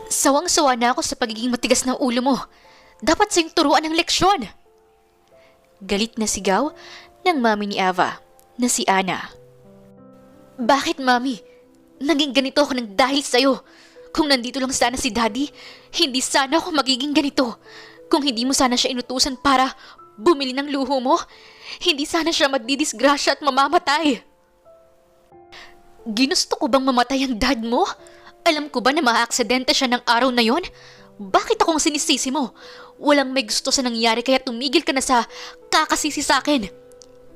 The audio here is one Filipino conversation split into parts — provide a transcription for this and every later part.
Sawang-sawa na ako sa pagiging matigas ng ulo mo. Dapat sa'yong turuan ng leksyon. Galit na sigaw ng mami ni Ava na si Ana. Bakit, mami? Naging ganito ako ng dahil sa'yo. Kung nandito lang sana si Daddy, hindi sana ako magiging ganito. Kung hindi mo sana siya inutusan para bumili ng luho mo, hindi sana siya magdidisgrasya at mamamatay. Ginusto ko bang mamatay ang dad mo? Alam ko ba na maaaksidente siya ng araw na yon? Bakit akong sinisisi mo? Walang may gusto sa nangyari kaya tumigil ka na sa kakasisi sa akin.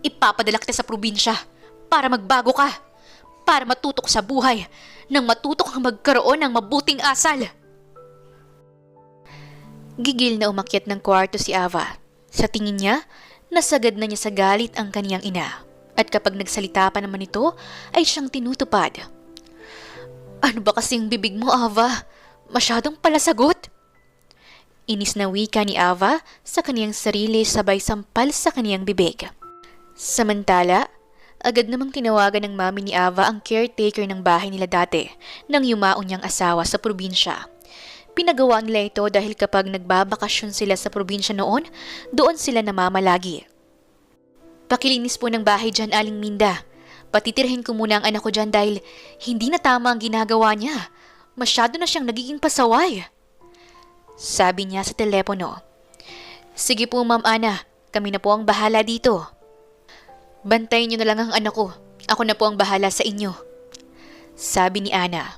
Ipapadala kita sa probinsya para magbago ka. Para matuto ka sa buhay nang matuto kang magkaroon ng mabuting asal. Gigil na umakyat ng kwarto si Ava. Sa tingin niya, nasagad na niya sa galit ang kaniyang ina. At kapag nagsalita pa naman ito, ay siyang tinutupad. Ano ba kasing bibig mo, Ava? Masyadong palasagot. Inis na wika ni Ava sa kaniyang sarili sabay sampal sa kaniyang bibig. Samantala, agad namang tinawagan ng mami ni Ava ang caretaker ng bahay nila dati nang yumaon niyang asawa sa probinsya. Pinagawa nila ito dahil kapag nagbabakasyon sila sa probinsya noon, doon sila namamalagi. Pakilinis po ng bahay dyan, Aling Minda. Patitirhin ko muna ang anak ko dyan dahil hindi na tama ang ginagawa niya. Masyado na siyang nagiging pasaway. Sabi niya sa telepono. Sige po, Ma'am Ana. Kami na po ang bahala dito. Bantayin niyo na lang ang anak ko. Ako na po ang bahala sa inyo. Sabi ni Ana.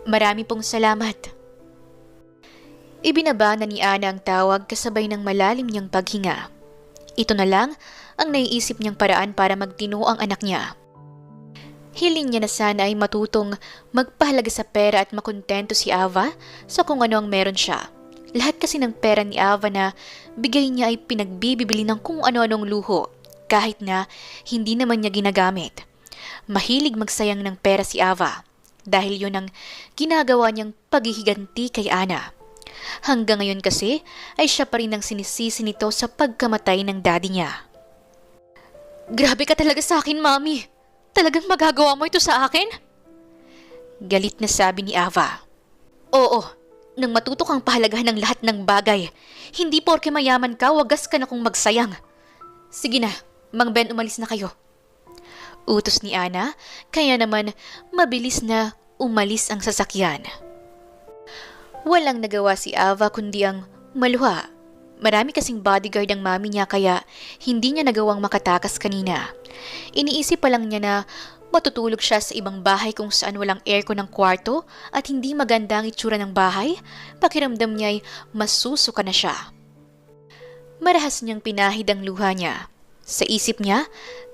Marami pong salamat. Ibinaba na ni Ana ang tawag kasabay ng malalim niyang paghinga. Ito na lang ang naiisip niyang paraan para magtino ang anak niya. Hiling niya na sana ay matutong magpahalaga sa pera at makontento si Ava sa kung ano ang meron siya. Lahat kasi ng pera ni Ava na bigay niya ay pinagbibili ng kung ano-anong luho kahit na hindi naman niya ginagamit. Mahilig magsayang ng pera si Ava dahil yun ang ginagawa niyang paghihiganti kay Ana. Hanggang ngayon kasi ay siya pa rin ang sinisisi nito sa pagkamatay ng daddy niya. Grabe ka talaga sa akin, Mami. Talagang magagawa mo ito sa akin? Galit na sabi ni Ava. Oo, nang matuto kang pahalagahan ng lahat ng bagay. Hindi porke mayaman ka, wagas ka na kung magsayang. Sige na, Mang Ben, umalis na kayo. Utos ni Ana, kaya naman mabilis na umalis ang sasakyan. Walang nagawa si Ava kundi ang maluha. Marami kasing bodyguard ang mami niya kaya hindi niya nagawang makatakas kanina. Iniisip pa lang niya na matutulog siya sa ibang bahay kung saan walang aircon ng kwarto at hindi maganda ang itsura ng bahay. Pakiramdam niya ay masusuka na siya. Marahas niyang pinahid ang luha niya. Sa isip niya,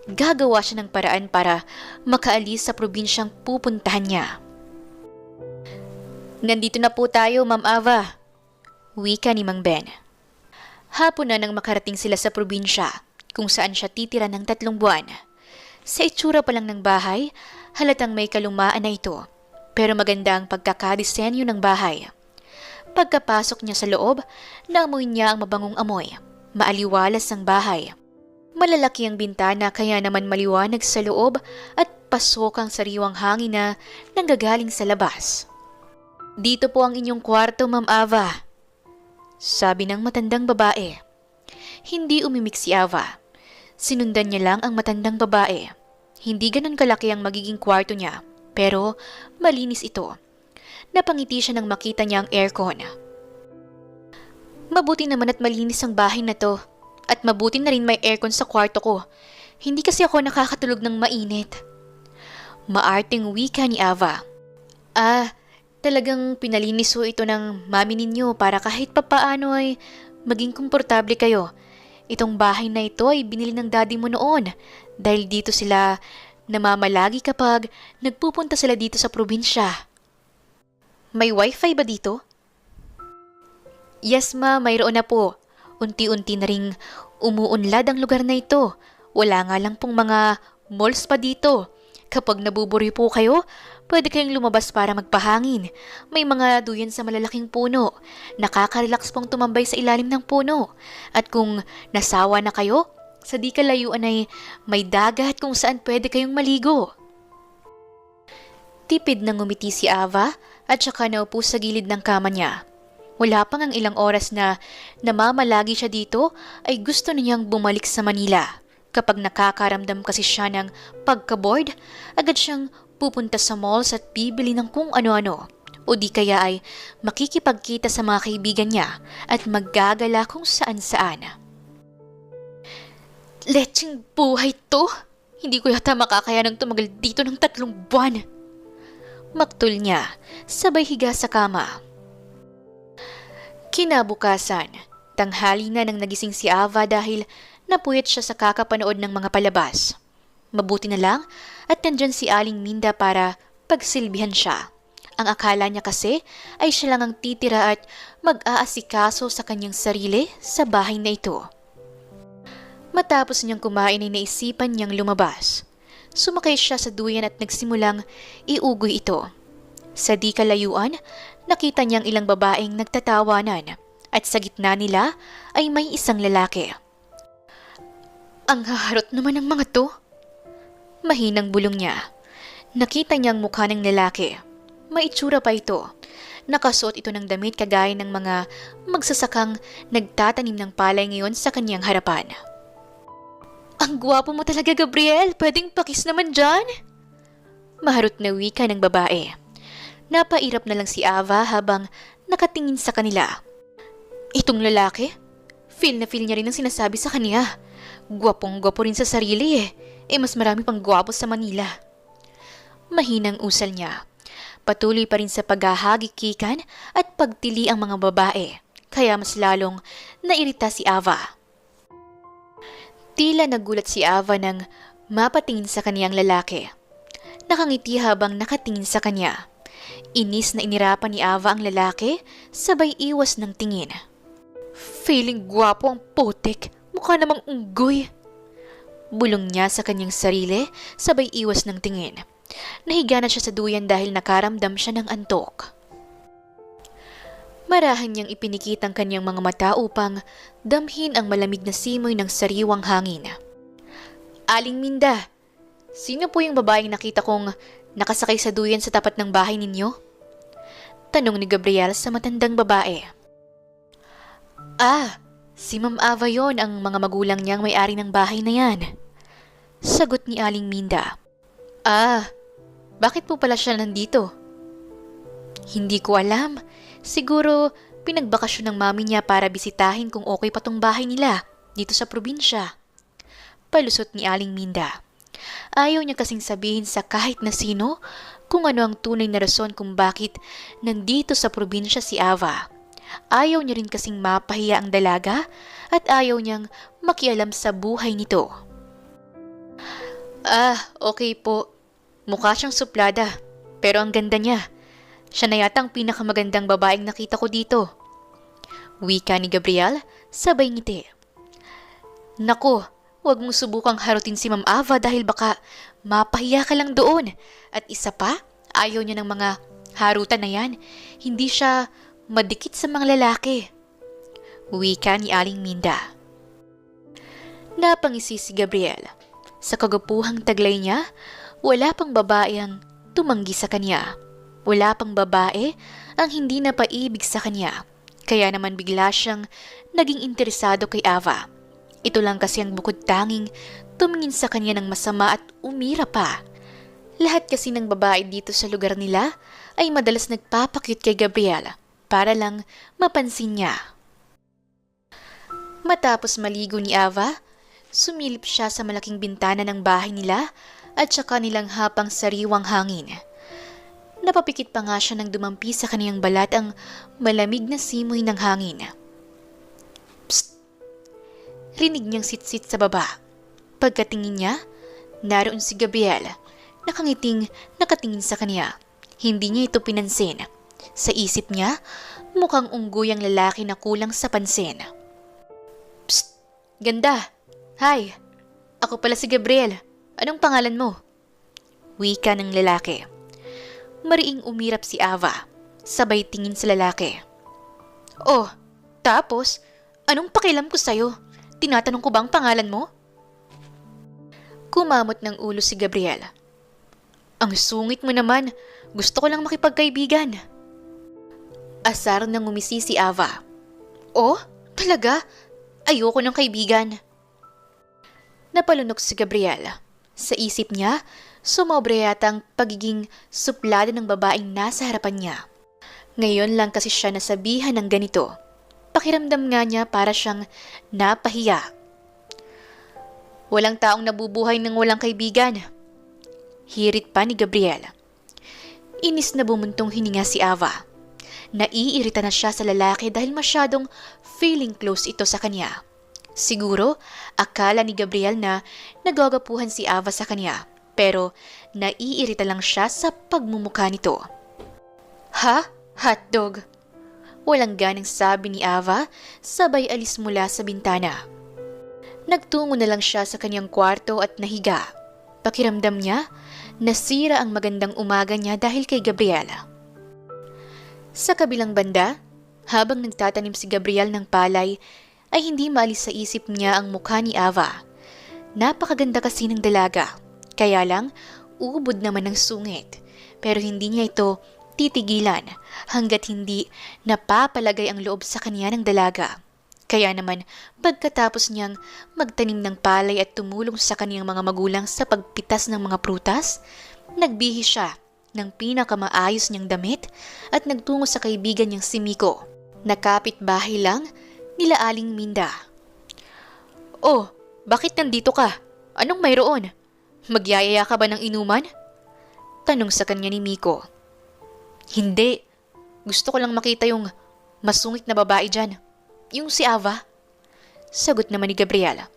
gagawa siya ng paraan para makaalis sa probinsyang pupuntahan niya. Nandito na po tayo, Ma'am Ava. Wika ni Mang Ben. Hapon na nang makarating sila sa probinsya, kung saan siya titira ng 3 buwan. Sa itsura pa lang ng bahay, halatang may kalumaan na ito, pero maganda ang pagkakadisenyo ng bahay. Pagkapasok niya sa loob, naamoy niya ang mabangong amoy. Maaliwalas ang bahay. Malalaki ang bintana kaya naman maliwanag sa loob at pasok ang sariwang hangin na nanggagaling sa labas. Dito po ang inyong kwarto, Ma'am Ava. Sabi ng matandang babae. Hindi umimik si Ava. Sinundan niya lang ang matandang babae. Hindi ganun kalaki ang magiging kwarto niya, pero malinis ito. Napangiti siya nang makita niya ang aircon. Mabuti naman at malinis ang bahay na to. At mabuti na rin may aircon sa kwarto ko. Hindi kasi ako nakakatulog ng mainit. Maarting wika ni Ava. Talagang pinalinis ho ito ng mami ninyo para kahit papaano ay maging komportable kayo. Itong bahay na ito ay binili ng daddy mo noon dahil dito sila namamalagi kapag nagpupunta sila dito sa probinsya. May wifi ba dito? Yes, ma, mayroon na po. Unti-unti na ring umuunlad ang lugar na ito. Wala nga lang pong mga malls pa dito. Kapag nabuburi po kayo, pwede kayong lumabas para magpahangin. May mga duyan sa malalaking puno. Nakaka-relax pong tumambay sa ilalim ng puno. At kung nasawa na kayo, sa di kalayuan ay may dagat kung saan pwede kayong maligo. Tipid na ngumiti si Ava at saka naupo sa gilid ng kama niya. Wala pang ang ilang oras na namamalagi siya dito ay gusto niyang bumalik sa Manila. Kapag nakakaramdam kasi siya ng pagka-bored, agad siyang pupunta sa malls at bibili ng kung ano-ano. O di kaya ay makikipagkita sa mga kaibigan niya at maggagala kung saan-saan. Lecheng buhay to! Hindi ko yata makakayanang tumagal dito ng 3 buwan. Maktul niya, sabay higa sa kama. Kinabukasan, tanghali na nang nagising si Ava dahil napuyat siya sa kakapanood ng mga palabas. Mabuti na lang at nandyan si Aling Minda para pagsilbihan siya. Ang akala niya kasi ay siya lang ang titira at mag-aasikaso sa kanyang sarili sa bahay na ito. Matapos niyang kumain ay naisipan niyang lumabas. Sumakay siya sa duyan at nagsimulang iugoy ito. Sa di kalayuan, nakita niyang ilang babaeng nagtatawanan at sa gitna nila ay may isang lalaki. Ang haharot naman ng mga to. Mahinang bulong niya. Nakita niyang mukha ng lalaki. May itsura pa ito. Nakasuot ito ng damit kagaya ng mga magsasakang nagtatanim ng palay ngayon sa kanyang harapan. Ang gwapo mo talaga, Gabriel. Pwedeng pakis naman dyan. Maharot na wika ng babae. Napairap na lang si Ava habang nakatingin sa kanila. Itong lalaki? Feel na feel niya rin ang sinasabi sa kanya. Gwapong-gwapo rin sa sarili eh. Mas marami pang gwapo sa Manila. Mahinang usal niya. Patuloy pa rin sa paghahagikikan at pagtili ang mga babae. Kaya mas lalong nairita si Ava. Tila nagulat si Ava nang mapatingin sa kaniyang lalaki. Nakangiti habang nakatingin sa kanya. Inis na inirapan ni Ava ang lalaki, sabay iwas ng tingin. Feeling gwapo ang putik, mukha namang unggoy. Bulong niya sa kanyang sarili, sabay iwas ng tingin. Nahiga na siya sa duyan dahil nakaramdam siya ng antok. Marahan niyang ipinikit ang kanyang mga mata upang damhin ang malamig na simoy ng sariwang hangin. Aling Minda, sino po yung babaeng nakita kong nakasakay sa duyan sa tapat ng bahay ninyo? Tanong ni Gabriel sa matandang babae. Si Ma'am Ava yon, ang mga magulang niyang may-ari ng bahay na yan. Sagot ni Aling Minda. Bakit po pala siya nandito? Hindi ko alam. Siguro pinagbakasyon ng mami niya para bisitahin kung okay pa tong bahay nila dito sa probinsya. Palusot ni Aling Minda. Ayaw niya kasing sabihin sa kahit na sino kung ano ang tunay na rason kung bakit nandito sa probinsya si Ava. Ayaw niya rin kasing mapahiya ang dalaga at ayaw niyang makialam sa buhay nito. Okay po. Mukha siyang suplada, pero ang ganda niya. Siya na yata ang pinakamagandang babaeng nakita ko dito. Wika ni Gabriel, sabay ngiti. Nako, huwag mong subukang harutin si Ma'am Ava dahil baka mapahiya ka lang doon. At isa pa, ayaw niya ng mga harutan na yan. Hindi siya madikit sa mga lalaki. Wika ni Aling Minda. Napangisi si Gabriel. Sa kagapuhang taglay niya, wala pang babae ang tumanggi sa kanya. Wala pang babae ang hindi napaibig sa kanya. Kaya naman bigla siyang naging interesado kay Ava. Ito lang kasi ang bukod tanging tumingin sa kanya ng masama at umira pa. Lahat kasi ng babae dito sa lugar nila ay madalas nagpapakyut kay Gabriel para lang mapansin niya. Matapos maligo ni Ava, sumilip siya sa malaking bintana ng bahay nila at saka nilang hapang sariwang hangin. Napapikit pa nga siya nang dumampi sa kaniyang balat ang malamig na simoy ng hangin. Psst! Rinig niyang sit-sit sa baba. Pagkatingin niya, naroon si Gabriel. Nakangiting nakatingin sa kanya. Hindi niya ito pinansin. Sa isip niya, mukhang unggoy ang lalaki na kulang sa pansin. Psst! Ganda! Hi! Ako pala si Gabriel. Anong pangalan mo? Wika ng lalaki. Mariing umirap si Ava. Sabay tingin sa lalaki. Oh, tapos? Anong pakialam ko sa'yo? Tinatanong ko ba ang pangalan mo? Kumamot ng ulo si Gabriel. Ang sungit mo naman. Gusto ko lang makipagkaibigan. Asar na ngumisi si Ava. Oh, talaga? Ayoko ng kaibigan. Napalunok si Gabriel. Sa isip niya, sumobra yata ang pagiging suplada ng babaeng nasa harapan niya. Ngayon lang kasi siya nasabihan ng ganito. Pakiramdam nga niya para siyang napahiya. Walang taong nabubuhay ng walang kaibigan. Hirit pa ni Gabriel. Inis na bumuntong hininga si Ava. Naiirita na siya sa lalaki dahil masyadong feeling close ito sa kanya. Siguro, akala ni Gabriel na nagagapuhan si Ava sa kanya, pero naiirita lang siya sa pagmumukha nito. Ha? Hotdog? Walang ganang sabi ni Ava, sabay alis mula sa bintana. Nagtungo na lang siya sa kanyang kwarto at nahiga. Pakiramdam niya, nasira ang magandang umaga niya dahil kay Gabriel. Sa kabilang banda, habang nagtatanim si Gabriel ng palay, ay hindi maalis sa isip niya ang mukha ni Ava. Napakaganda kasi ng dalaga, kaya lang ubod naman ng sungit. Pero hindi niya ito titigilan hanggat hindi napapalagay ang loob sa kanya ng dalaga. Kaya naman, pagkatapos niyang magtanim ng palay at tumulong sa kaniyang mga magulang sa pagpitas ng mga prutas, nagbihi siya ng pinakamaayos niyang damit at nagtungo sa kaibigan niyang si Miko. Nakapit bahay lang nila Aling Minda. Oh, bakit nandito ka? Anong mayroon? Magyayaya ka ba ng inuman? Tanong sa kanya ni Miko. Hindi. Gusto ko lang makita yung masungit na babae dyan. Yung si Ava. Sagot naman ni Gabriela.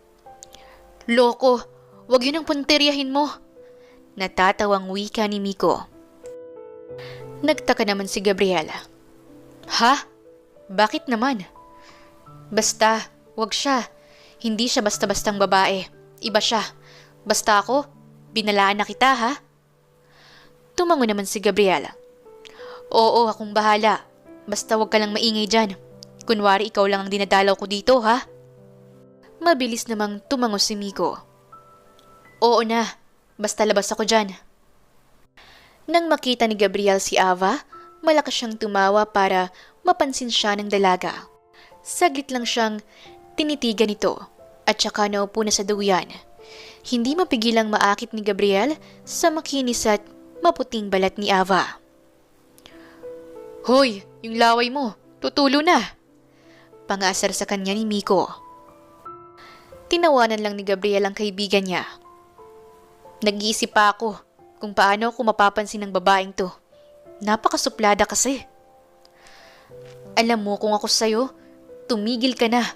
Loko, wag yun ang punteryahin mo. Natatawang wika ni Miko. Nagtaka naman si Gabriela. Ha? Bakit naman? Basta, wag siya. Hindi siya basta-bastang babae. Iba siya. Basta ako, binalaan na kita ha? Tumango naman si Gabriela. Oo, akong bahala. Basta wag ka lang maingay dyan. Kunwari ikaw lang ang dinadalaw ko dito ha? Mabilis namang tumango si Miko. Oo na, basta labas ako dyan. Nang makita ni Gabriel si Ava, malakas siyang tumawa para mapansin siya ng dalaga. Saglit lang siyang tinitigan ito at saka naupo na sa duyan. Hindi mapigilang maakit ni Gabriel sa makinis at maputing balat ni Ava. Hoy, yung laway mo, tutulo na! Pangasar sa kanya ni Miko. Tinawanan lang ni Gabriel ang kaibigan niya. Nag-iisip pa ako kung paano ako mapapansin ng babaeng to. Napakasuplada kasi. Alam mo kung ako sa'yo, tumigil ka na.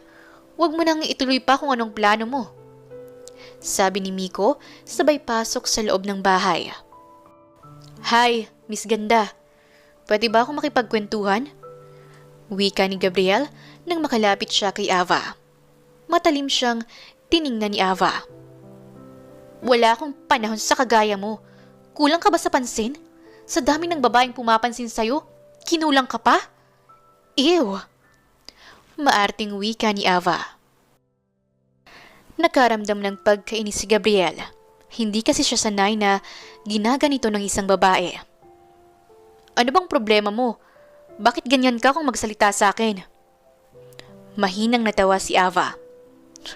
Huwag mo nang ituloy pa kung anong plano mo. Sabi ni Miko sabay pasok sa loob ng bahay. Hi, Miss Ganda. Pwede ba akong makipagkwentuhan? Wika ni Gabriel nang makalapit siya kay Ava. Matalim siyang tiningnan ni Ava. Wala akong panahon sa kagaya mo. Kulang ka ba sa pansin? Sa dami ng babaeng pumapansin sa'yo, kinulang ka pa? Ew! Maarting wika ni Ava. Nakaramdam ng pagkainis si Gabriel. Hindi kasi siya sanay na ginaganito ng isang babae. Ano bang problema mo? Bakit ganyan ka kung magsalita sa akin? Mahinang natawa si Ava.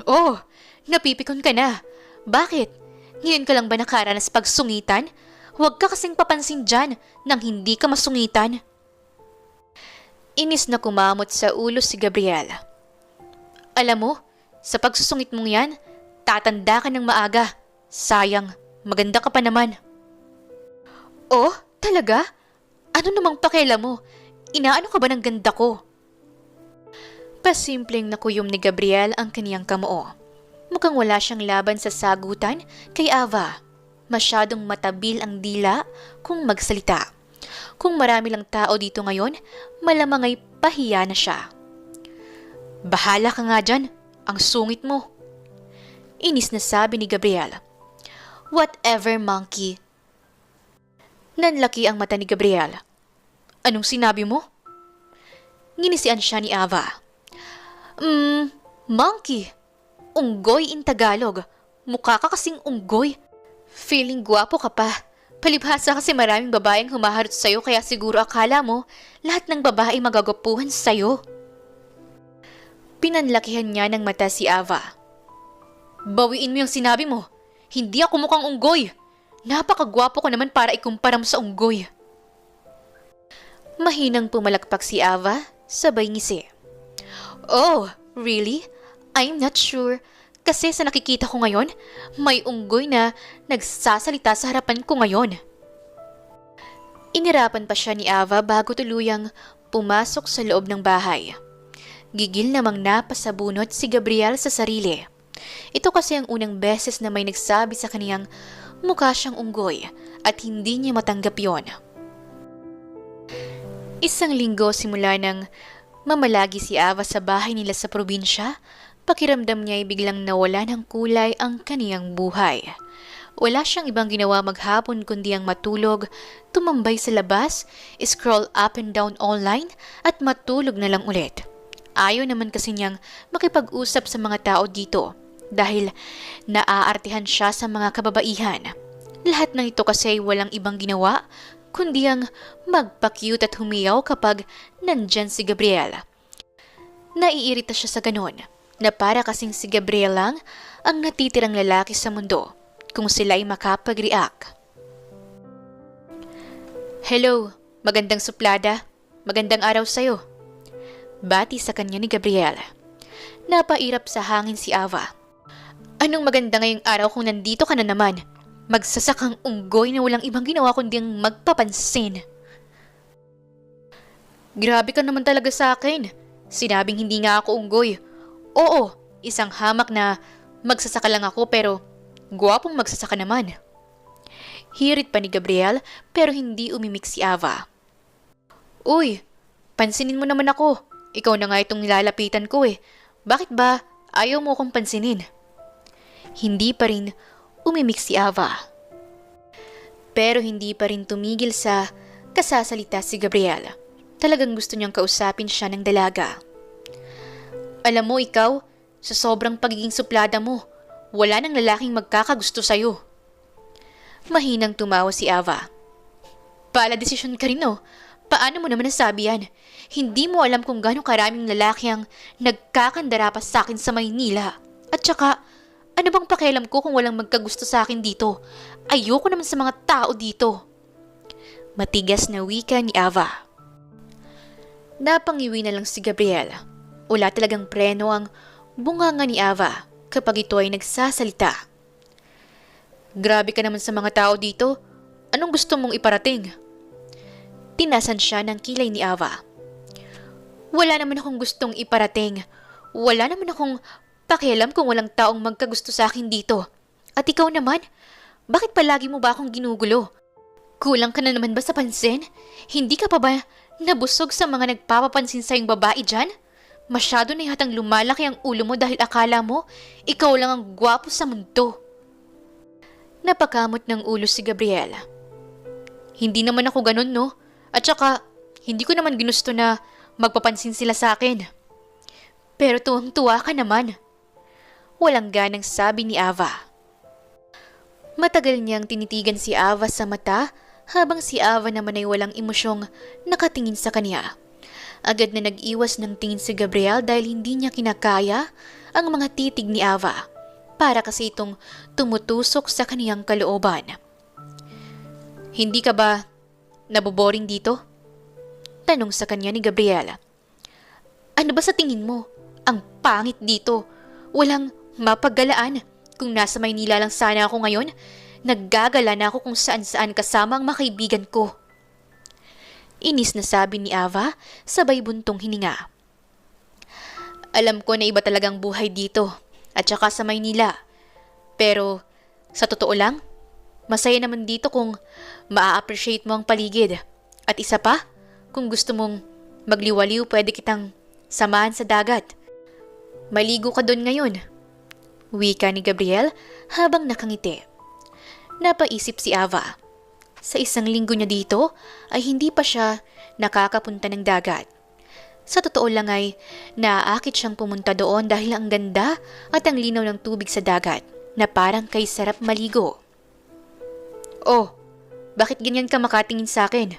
Oh, napipikon ka na. Bakit? Ngayon ka lang ba nakaranas pagsungitan? Huwag ka kasing papansin dyan nang hindi ka masungitan. Inis na kumamot sa ulo si Gabriel. Alam mo, sa pagsusungit mong yan, tatanda ka ng maaga. Sayang, maganda ka pa naman. Oh, talaga? Ano namang pakialam mo? Inaano ka ba ng ganda ko? Pasimpleng nakuyom ni Gabriel ang kaniyang kamoo. Mukhang wala siyang laban sa sagutan kay Ava. Masyadong matabil ang dila kung magsalita. Kung marami lang tao dito ngayon, malamang ay pahiya na siya. Bahala ka nga dyan, ang sungit mo. Inis na sabi ni Gabriel. Whatever, monkey. Nanlaki ang mata ni Gabriel. Anong sinabi mo? Nginisian siya ni Ava. Monkey. Unggoy in Tagalog. Mukha ka kasing unggoy. Feeling guwapo ka pa. Palibhasa kasi maraming babaeng humaharot sa'yo kaya siguro akala mo lahat ng babae magagapuhan sa'yo. Pinanlakihan niya ng mata si Ava. Bawiin mo yung sinabi mo. Hindi ako mukhang unggoy. Napakagwapo ko naman para ikumpara mo sa unggoy. Mahinang pumalakpak si Ava, sabay ngisi. Oh, really? I'm not sure. Kasi sa nakikita ko ngayon, may unggoy na nagsasalita sa harapan ko ngayon. Inirapan pa siya ni Ava bago tuluyang pumasok sa loob ng bahay. Gigil namang napasabunot si Gabriel sa sarili. Ito kasi ang unang beses na may nagsabi sa kaniyang mukha siyang unggoy at hindi niya matanggap yon. Isang linggo simula nang mamalagi si Ava sa bahay nila sa probinsya, pakiramdam niya ay biglang nawala ng kulay ang kaniyang buhay. Wala siyang ibang ginawa maghapon kundi ang matulog, tumambay sa labas, scroll up and down online at matulog na lang ulit. Ayaw naman kasi niyang makipag-usap sa mga tao dito dahil naaartihan siya sa mga kababaihan. Lahat ng ito kasi ay walang ibang ginawa kundi ang magpa-cute at humiyaw kapag nandyan si Gabriel. Naiirita siya sa ganon na para kasing si Gabriel lang ang natitirang lalaki sa mundo kung sila ay makapag-react. Hello, magandang suplada. Magandang araw sa'yo. Bati sa kanya ni Gabriel. Napairap sa hangin si Ava. Anong maganda ngayong araw kung nandito ka na naman? Magsasakang unggoy na walang ibang ginawa kundi ang magpapansin. Grabe ka naman talaga sa akin. Sinabing hindi nga ako unggoy. Oo, isang hamak na magsasaka lang ako pero gwapong magsasaka naman. Hirit pa ni Gabriel pero hindi umimik si Ava. Uy, pansinin mo naman ako. Ikaw na nga itong nilalapitan ko eh. Bakit ba ayaw mo akong pansinin? Hindi pa rin umimik si Ava. Pero hindi pa rin tumigil sa kasasalita si Gabriel. Talagang gusto niyang kausapin siya ng dalaga. Alam mo ikaw, sa sobrang pagiging suplada mo, wala nang lalaking magkakagusto sa'yo. Mahinang tumawa si Ava. Pala desisyon ka rin no? Paano mo naman nasabi yan? Hindi mo alam kung gaano karaming lalaki ang nagkakandara pa sa akin sa Maynila. At saka, ano bang pakialam ko kung walang magkagusto sa akin dito? Ayoko naman sa mga tao dito. Matigas na wika ni Ava. Napangiwi na lang si Gabriel. Wala talagang preno ang bunganga ni Ava kapag ito ay nagsasalita. Grabe ka naman sa mga tao dito. Anong gusto mong iparating? Tinasan siya ng kilay ni Ava. Wala naman akong gustong iparating. Wala naman akong pakialam kung walang taong magkagusto sa akin dito. At ikaw naman, bakit palagi mo ba akong ginugulo? Kulang ka na naman ba sa pansin? Hindi ka pa ba nabusog sa mga nagpapapansin sa iyong babae dyan? Masyado na yatang lumalaki ang ulo mo dahil akala mo ikaw lang ang gwapo sa mundo. Napakamot ng ulo si Gabriel. Hindi naman ako ganun, no? At saka, hindi ko naman ginusto na magpapansin sila sa akin. Pero tuwang-tuwa ka naman. Walang ganang sabi ni Ava. Matagal niyang tinitigan si Ava sa mata habang si Ava naman ay walang emosyong nakatingin sa kanya. Agad na nag-iwas ng tingin si Gabriel dahil hindi niya kinakaya ang mga titig ni Ava para kasi itong tumutusok sa kaniyang kalooban. Hindi ka ba naboboring dito? Tanong sa kanya ni Gabriel. Ano ba sa tingin mo? Ang pangit dito. Walang mapaggalaan. Kung nasa Maynila lang sana ako ngayon, naggagala na ako kung saan-saan kasama ang mga kaibigan ko. Inis na sabi ni Ava, sabay buntong hininga. Alam ko na iba talagang buhay dito, at saka sa Maynila. Pero, sa totoo lang, masaya naman dito kung maa-appreciate mo ang paligid. At isa pa, kung gusto mong magliwaliw, pwede kitang samahan sa dagat. Maligo ka doon ngayon. Wika ni Gabriel habang nakangiti. Napaisip si Ava. Sa isang linggo niya dito ay hindi pa siya nakakapunta ng dagat. Sa totoo lang ay naaakit siyang pumunta doon dahil ang ganda at ang linaw ng tubig sa dagat na parang kay sarap maligo. Oh, Bakit ganyan ka makatingin sa akin?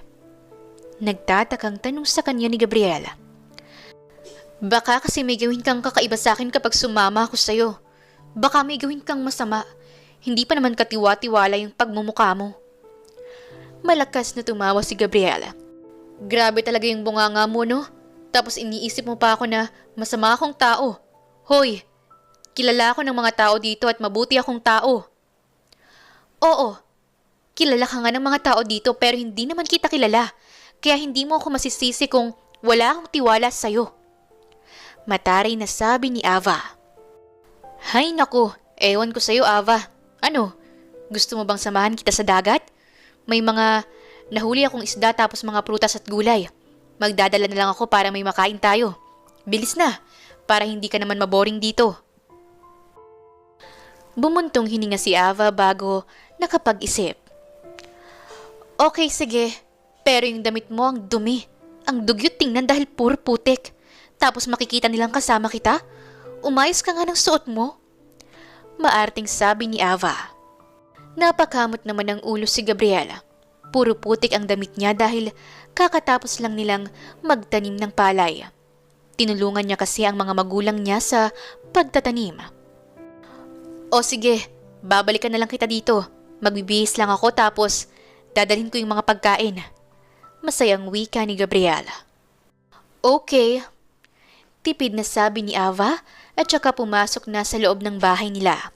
Nagtatakang tanong sa kanya ni Gabriel. Baka kasi may gawin kang kakaiba sa akin kapag sumama ako sa'yo. Baka may gawin kang masama. Hindi pa naman katiwa-tiwala yung pagmumukha mo. Malakas na tumawa si Gabriel. Grabe talaga yung bunganga mo, no? Tapos iniisip mo pa ako na masama akong tao. Hoy, kilala ako ng mga tao dito at mabuti akong tao. Oo, kilala ka nga ng mga tao dito pero hindi naman kita kilala. Kaya hindi mo ako masisisi kung wala akong tiwala sa'yo. Mataray na sabi ni Ava. Hay naku, ewan ko sa'yo Ava. Ano, gusto mo bang samahan kita sa dagat? May mga nahuli akong isda tapos mga prutas at gulay. Magdadala na lang ako para may makain tayo. Bilis na, para hindi ka naman maboring dito. Bumuntong hininga si Ava bago nakapag-isip. Okay, sige. Pero yung damit mo ang dumi. Ang dugyot tingnan dahil puro putik. Tapos makikita nilang kasama kita? Umayos ka nga ng suot mo. Maarting sabi ni Ava. Napakamot naman ng ulo si Gabriela. Puro putik ang damit niya dahil kakatapos lang nilang magtanim ng palay. Tinulungan niya kasi ang mga magulang niya sa pagtatanim. O sige, babalikan na lang kita dito. Magbibihis lang ako tapos dadalhin ko yung mga pagkain. Masayang wika ni Gabriela. Okay. Tipid na sabi ni Ava at saka pumasok na sa loob ng bahay nila.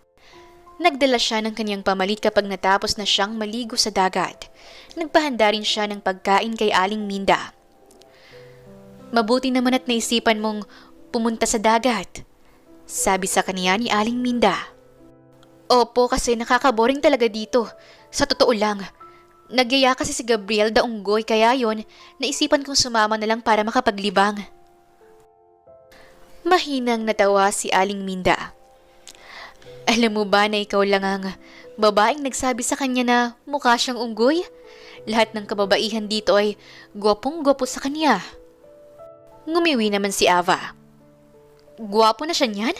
Nagdala siya ng kanyang pamalit kapag natapos na siyang maligo sa dagat. Nagpahanda rin siya ng pagkain kay Aling Minda. Mabuti naman at naisipan mong pumunta sa dagat, sabi sa kanya ni Aling Minda. Opo, kasi nakakaboring talaga dito. Sa totoo lang, nagyaya kasi si Gabriel Daunggoy kaya yon naisipan kong sumama na lang para makapaglibang. Mahinang natawa si Aling Minda. Alam mo ba na ikaw lang ang babaeng nagsabi sa kanya na mukha siyang unggoy? Lahat ng kababaihan dito ay gwapong-gwapo sa kanya. Ngumiwi naman si Ava. Gwapo na siya niyan?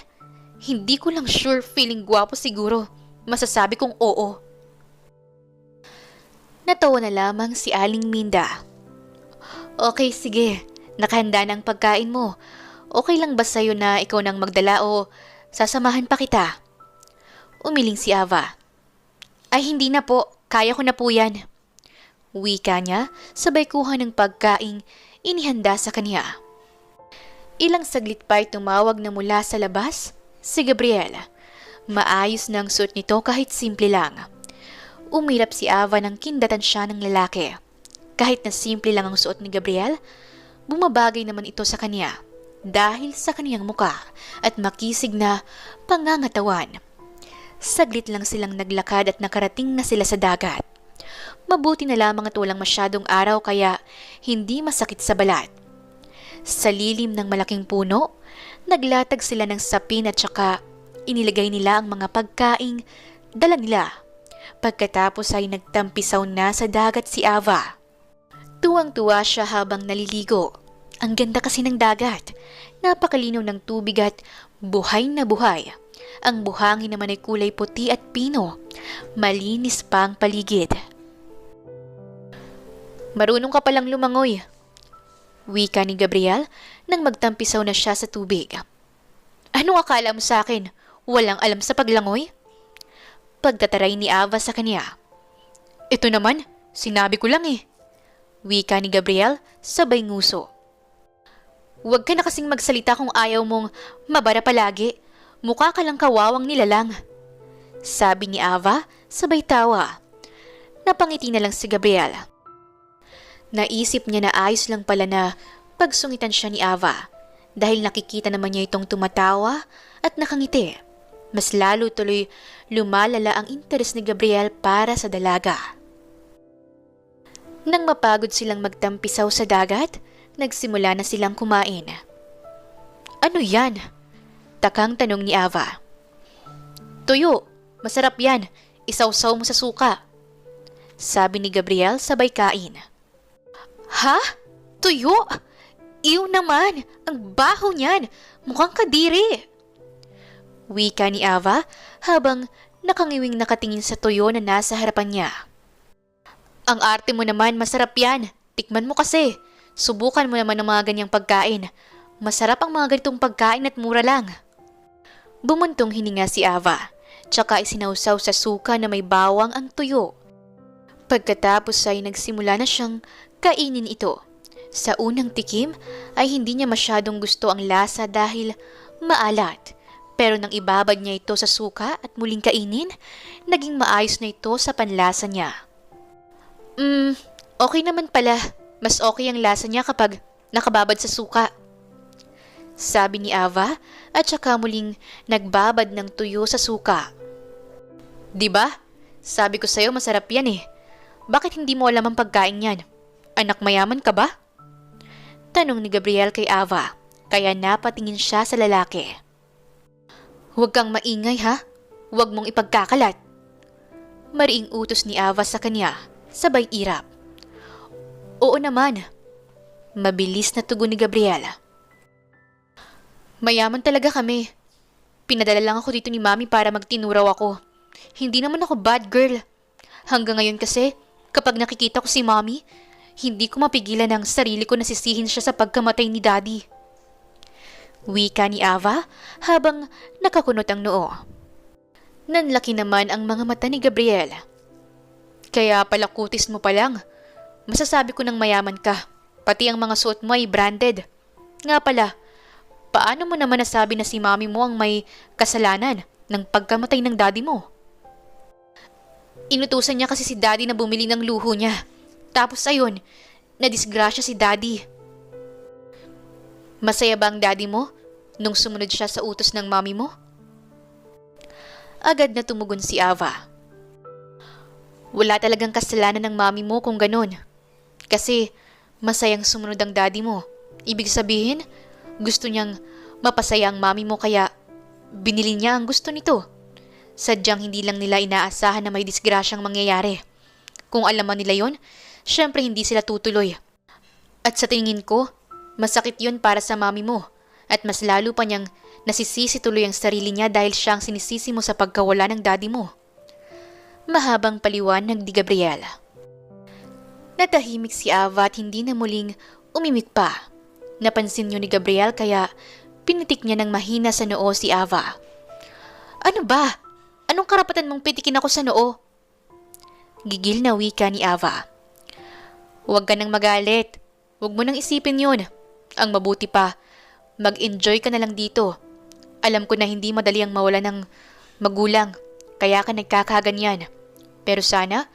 Hindi ko lang sure, feeling gwapo siguro. Masasabi kong oo. Natawa na lamang si Aling Minda. Okay, sige. Nakahanda na ang pagkain mo. Okay lang ba sa'yo na ikaw nang magdala o sasamahan pa kita? Umiling si Ava. Ay hindi na po, kaya ko na po yan. Wika niya, sabay kuha ng pagkaing inihanda sa kanya. Ilang saglit pa ay tumawag na mula sa labas si Gabriel. Maayos na ang suot nito kahit simple lang. Umirap si Ava nang kindatan siya ng lalaki. Kahit na simple lang ang suot ni Gabriel, bumabagay naman ito sa kanya dahil sa kaniyang muka at makisig na pangangatawan. Saglit lang silang naglakad at nakarating na sila sa dagat. Mabuti na lamang at walang masyadong araw kaya hindi masakit sa balat. Sa lilim ng malaking puno, naglatag sila ng sapin at saka inilagay nila ang mga pagkaing dala nila. Pagkatapos ay nagtampisaw na sa dagat si Ava. Tuwang-tuwa siya habang naliligo. Ang ganda kasi ng dagat. Napakalinaw ng tubig at buhay na buhay. Ang buhangin naman ay kulay puti at pino. Malinis pa ang paligid. Marunong ka palang lumangoy, wika ni Gabriel nang magtampisaw na siya sa tubig. Anong akala mo sa akin? Walang alam sa paglangoy? Pagtataray ni Ava sa kanya. Ito naman, sinabi ko lang eh. Wika ni Gabriel sabay nguso. Huwag ka na kasing magsalita kung ayaw mong mabara palagi. Mukha ka lang kawawang nilalang. Sabi ni Ava sabay tawa. Napangiti na lang si Gabriel. Naisip niya na ayos lang pala na pagsungitan siya ni Ava dahil nakikita naman niya itong tumatawa at nakangiti. Mas lalo tuloy lumalala ang interes ni Gabriel para sa dalaga. Nang mapagod silang magtampisaw sa dagat, nagsimula na silang kumain. Ano yan? Takang tanong ni Ava. Tuyo, masarap yan. Isawsaw mo sa suka. Sabi ni Gabriel sabay kain. Ha? Tuyo? Iyon naman, ang baho niyan. Mukhang kadiri. Wika ni Ava habang nakangiwing nakatingin sa tuyo na nasa harapan niya. Ang arte mo naman, masarap yan. Tikman mo kasi. Subukan mo naman ng mga ganyang pagkain. Masarap ang mga ganitong pagkain at mura lang. Bumuntong hininga si Ava, tsaka isinausaw sa suka na may bawang ang tuyo. Pagkatapos ay nagsimula na siyang kainin ito. Sa unang tikim ay hindi niya masyadong gusto ang lasa dahil maalat. Pero nang ibabad niya ito sa suka at muling kainin, naging maayos na ito sa panlasa niya. Okay naman pala. Mas okay ang lasa niya kapag nakababad sa suka. Sabi ni Ava at saka muling nagbabad ng tuyo sa suka. Diba? Sabi ko sa'yo masarap yan eh. Bakit hindi mo alam ang pagkain yan? Anak mayaman ka ba? Tanong ni Gabriel kay Ava, kaya napatingin siya sa lalaki. Huwag kang maingay ha? Huwag mong ipagkakalat. Mariing utos ni Ava sa kanya, sabay irap. Oo naman. Mabilis na tugon ni Gabriel. Mayaman talaga kami. Pinadala lang ako dito ni Mami para magtinuraw ako. Hindi naman ako bad girl. Hanggang ngayon kasi, kapag nakikita ko si Mami, hindi ko mapigilan ang sarili ko na sisihin siya sa pagkamatay ni Daddy. Wika ni Ava habang nakakunot ang noo. Nanlaki naman ang mga mata ni Gabriel. Kaya pala kutis mo pa lang. Masasabi ko ng mayaman ka. Pati ang mga suot mo ay branded. Nga pala, paano mo naman nasabi na si Mami mo ang may kasalanan ng pagkamatay ng Daddy mo? Inutusan niya kasi si Daddy na bumili ng luho niya. Tapos ayun, nadisgrasya si Daddy. Masaya ba ang Daddy mo nung sumunod siya sa utos ng Mami mo? Agad na tumugon si Ava. Wala talagang kasalanan ng Mami mo kung ganun. Kasi masayang sumunod ang Daddy mo. Ibig sabihin, gusto niyang mapasaya ang Mami mo kaya binili niya ang gusto nito. Sadyang hindi lang nila inaasahan na may disgrasyang mangyayari. Kung alam man nila yon, syempre hindi sila tutuloy. At sa tingin ko, masakit yun para sa Mami mo. At mas lalo pa niyang nasisisi tuloy ang sarili niya dahil siya ang sinisisi mo sa pagkawala ng Daddy mo. Mahabang paliwanag ni Gabriel. Natahimik si Ava at hindi na muling umimik pa. Napansin niyo ni Gabriel kaya pinitik niya ng mahina sa noo si Ava. Ano ba? Anong karapatan mong pitikin ako sa noo? Gigil na wika ni Ava. Huwag ka nang magalit. Huwag mo nang isipin yun. Ang mabuti pa, mag-enjoy ka na lang dito. Alam ko na hindi madali ang mawala ng magulang, kaya ka nagkakaganyan. Pero sana,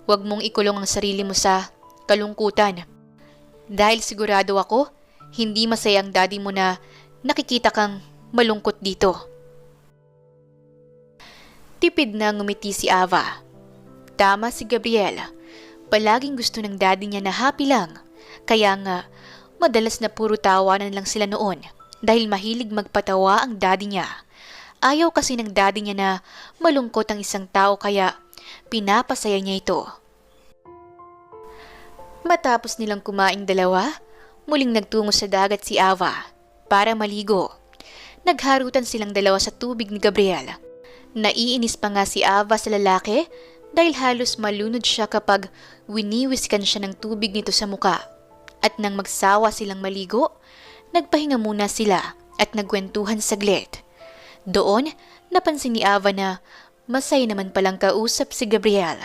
huwag mong ikulong ang sarili mo sa kalungkutan. Dahil sigurado ako, hindi masaya ang Daddy mo na nakikita kang malungkot dito. Tipid na ngumiti si Ava. Tama si Gabriel. Palaging gusto ng Daddy niya na happy lang. Kaya nga, madalas na puro tawanan lang sila noon dahil mahilig magpatawa ang Daddy niya. Ayaw kasi ng Daddy niya na malungkot ang isang tao kaya pinapasaya niya ito. Matapos nilang kumaing dalawa, muling nagtungo sa dagat si Ava para maligo. Nagharutan silang dalawa sa tubig ni Gabriel. Naiinis pa nga si Ava sa lalaki dahil halos malunod siya kapag winiwiskan siya ng tubig nito sa muka. At nang magsawa silang maligo, nagpahinga muna sila at nagkwentuhan saglit. Doon, napansin ni Ava na masaya naman palang kausap si Gabriel.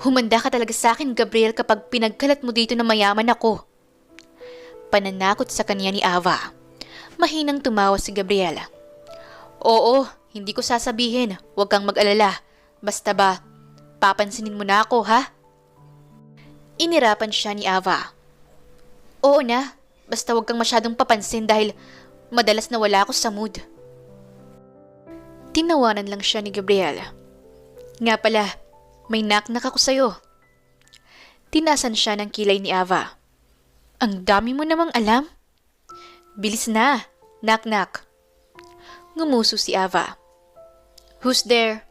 Humanda ka talaga sa akin, Gabriel, kapag pinagkalat mo dito na mayaman ako. Pananakot sa kanya ni Ava. Mahinang tumawa si Gabriel. Oo, hindi ko sasabihin. Huwag kang mag-alala. Basta ba, papansinin mo na ako, ha? Inirapan siya ni Ava. Oo na, basta huwag kang masyadong papansin dahil madalas nawala ako sa mood. Tinawanan lang siya ni Gabriel. Nga pala, may knock-knock ako sa'yo. Tinasan siya ng kilay ni Ava. Ang dami mo namang alam. Bilis na, knock-knock. Ngumuso si Ava. Who's there?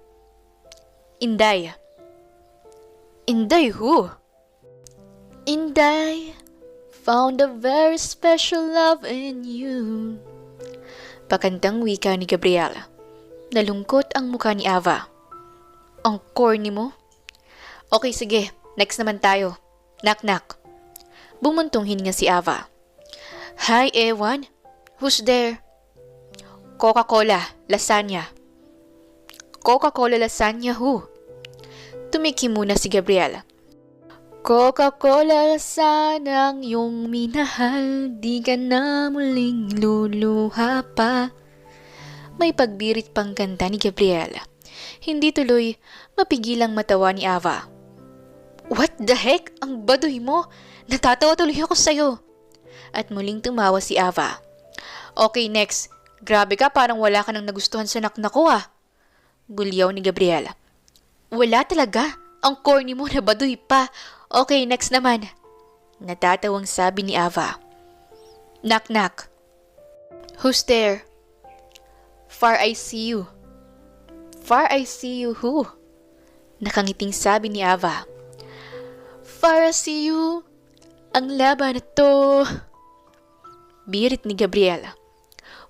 Inday. Inday who? Inday, found a very special love in you. Pakantang wika ni Gabriel. Nalungkot ang mukha ni Ava. Ang corny mo. Okay, sige. Next naman tayo. Knock knock. Bumuntong hininga si Ava. Hi, Ewan. Who's there? Coca-Cola, lasagna. Coca-Cola, lasagna who? Tumikim muna si Gabriel. Coca-Cola, sanang iyong minahal, di ka na muling luluha pa. May pagbirit pang kanta ni Gabriel. Hindi tuloy mapigilang matawa ni Ava. What the heck? Ang baduy mo! Natatawa tuloy ako sa'yo! At muling tumawa si Ava. Okay, next. Grabe ka, parang wala ka nang nagustuhan sa naknak ko ah. Bulyaw ni Gabriel. Wala talaga. Ang corny mo na baduy pa. Okay, next naman. Natatawang sabi ni Ava. Knock knock. Who's there? Far I see you. Far I see you who? Nakangiting sabi ni Ava. Far I see you. Ang laban na to. Birit ni Gabriel.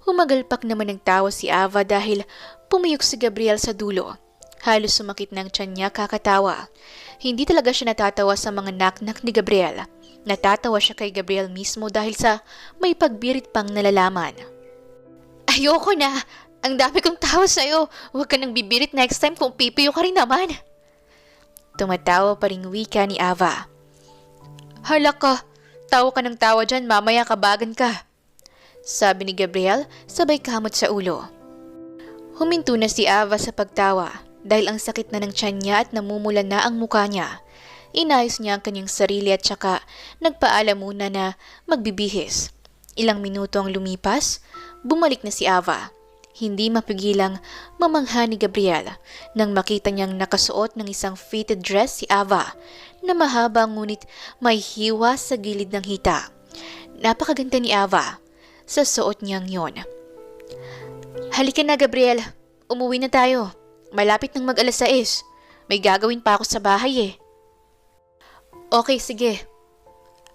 Humagalpak naman ng tawa si Ava dahil pumiyok si Gabriel sa dulo. Halos sumakit ng tiyan niya kakatawa. Hindi talaga siya natatawa sa mga knock-knock ni Gabriel. Natatawa siya kay Gabriel mismo dahil sa may pagbirit pang nalalaman. Ayoko na! Ang dami kong tawa sa'yo! Huwag ka nang bibirit next time kung pipiyo ka rin naman! Tumatawa pa ring wika ni Ava. Hala ka! Tawa ka ng tawa dyan, mamaya kabagan ka! Sabi ni Gabriel sabay kamot sa ulo. Huminto na si Ava sa pagtawa. Dahil ang sakit na ng tiyan niya at namumula na ang mukha niya. Inayos niya ang kanyang sarili at saka nagpaalam muna na magbibihis. Ilang minuto ang lumipas, bumalik na si Ava. Hindi mapigilang mamangha ni Gabriel nang makita niyang nakasuot ng isang fitted dress si Ava na mahaba ngunit may hiwa sa gilid ng hita. Napakaganda ni Ava sa suot niyang yon. Halika na Gabriel, umuwi na tayo. Malapit nang mag-alas 6. May gagawin pa ako sa bahay eh. Okay, sige.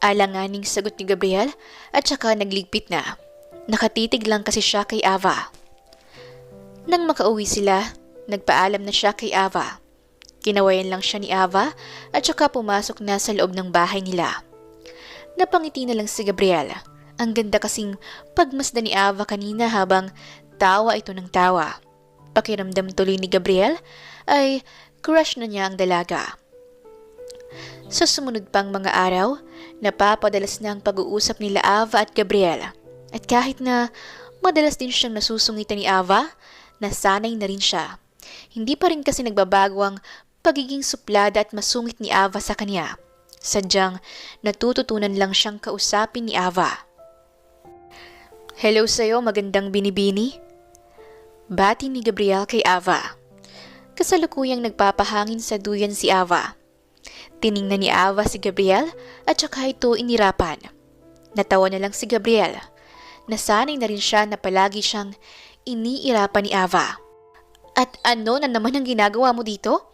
Alanganing sagot ni Gabriel at saka nagligpit na. Nakatitig lang kasi siya kay Ava. Nang makauwi sila, nagpaalam na siya kay Ava. Kinawayan lang siya ni Ava at saka pumasok na sa loob ng bahay nila. Napangiti na lang si Gabriel. Ang ganda kasing pagmasdan ni Ava kanina habang tawa ito ng tawa. Pakiramdam tuloy ni Gabriel ay crush na niya ang dalaga. Sa sumunod pang mga araw, napapadalas na ang pag-uusap nila Ava at Gabriel. At kahit na madalas din siyang nasusungitan ni Ava, nasanay na rin siya. Hindi pa rin kasi nagbabago ang pagiging suplada at masungit ni Ava sa kanya. Sadyang natututunan lang siyang kausapin ni Ava. Hello sa'yo, magandang binibini. Bati ni Gabriel kay Ava. Kasalukuyang nagpapahangin sa duyan si Ava. Tiningnan ni Ava si Gabriel at saka ito inirapan. Natawa na lang si Gabriel. Nasanay na rin siya na palagi siyang iniirapan ni Ava. At ano na naman ang ginagawa mo dito?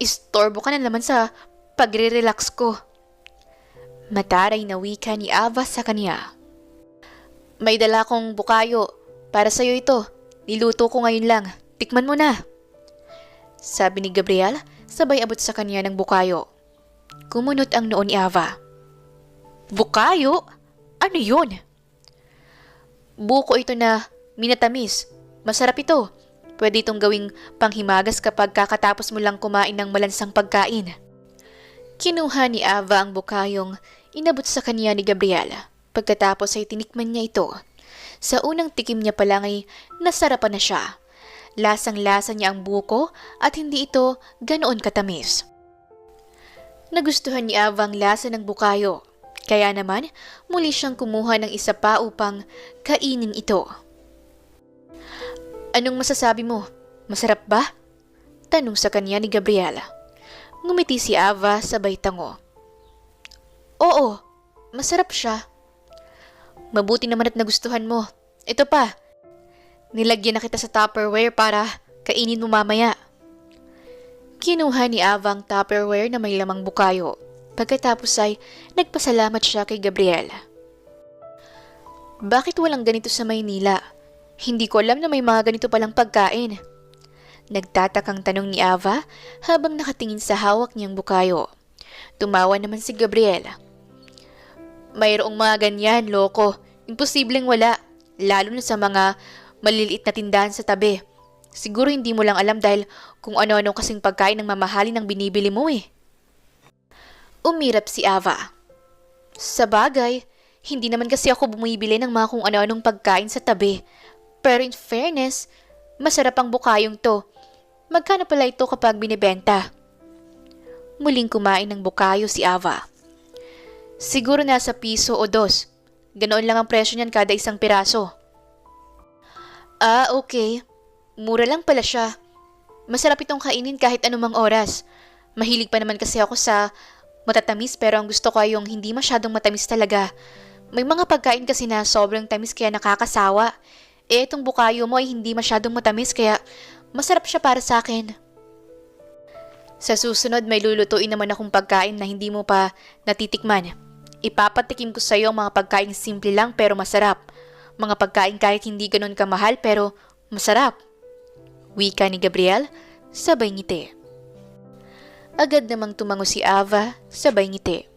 Istorbo ka na naman sa pagre-relax ko. Mataray na wika ni Ava sa kanya. May dala kong bukayo. Para sa'yo ito. Niluto ko ngayon lang. Tikman mo na. Sabi ni Gabriel, sabay abot sa kanya ng bukayo. Kumunot ang noo ni Ava. Bukayo? Ano yun? Buko ito na minatamis. Masarap ito. Pwede itong gawing panghimagas kapag kakatapos mo lang kumain ng malansang pagkain. Kinuha ni Ava ang bukayong inabot sa kanya ni Gabriel. Pagkatapos ay tinikman niya ito. Sa unang tikim niya pa lang ay nasarapan na siya. Lasang-lasa niya ang buko at hindi ito ganoon katamis. Nagustuhan ni Ava ang lasa ng bukayo. Kaya naman, muli siyang kumuha ng isa pa upang kainin ito. Anong masasabi mo? Masarap ba? Tanong sa kanya ni Gabriela. Ngumiti si Ava sabay tango. Oo, masarap siya. Mabuti naman at nagustuhan mo. Ito pa. Nilagyan na kita sa Tupperware para kainin mo mamaya. Kinuha ni Ava ang Tupperware na may lamang bukayo. Pagkatapos ay nagpasalamat siya kay Gabriel. Bakit walang ganito sa Maynila? Hindi ko alam na may mga ganito palang pagkain. Nagtatakang tanong ni Ava habang nakatingin sa hawak niyang bukayo. Tumawa naman si Gabriel. Mayroong mga ganyan, loko. Imposibleng wala. Lalo na sa mga maliliit na tindahan sa tabi. Siguro hindi mo lang alam dahil kung ano-ano kasing pagkain ng mamahalin ang binibili mo eh. Umirap si Ava. Sa bagay, hindi naman kasi ako bumibili ng mga kung ano-anong pagkain sa tabi. Pero in fairness, masarap ang bukayong to. Magkano pala ito kapag binibenta? Muling kumain ng bukayo si Ava. Siguro nasa piso o dos. Ganoon lang ang presyo niyan kada isang piraso. Ah, okay. Mura lang pala siya. Masarap itong kainin kahit anumang oras. Mahilig pa naman kasi ako sa matatamis pero ang gusto ko ay yung hindi masyadong matamis talaga. May mga pagkain kasi na sobrang tamis kaya nakakasawa. Eh itong bukayo mo ay hindi masyadong matamis kaya masarap siya para sa akin. Sa susunod may lulutuin naman akong pagkain na hindi mo pa natitikman. Ipapatikim ko sa iyo ang mga pagkain simple lang pero masarap. Mga pagkain kahit hindi ganun kamahal pero masarap. Wika ni Gabriel, sabay ngiti. Agad namang tumango si Ava, sabay ngiti.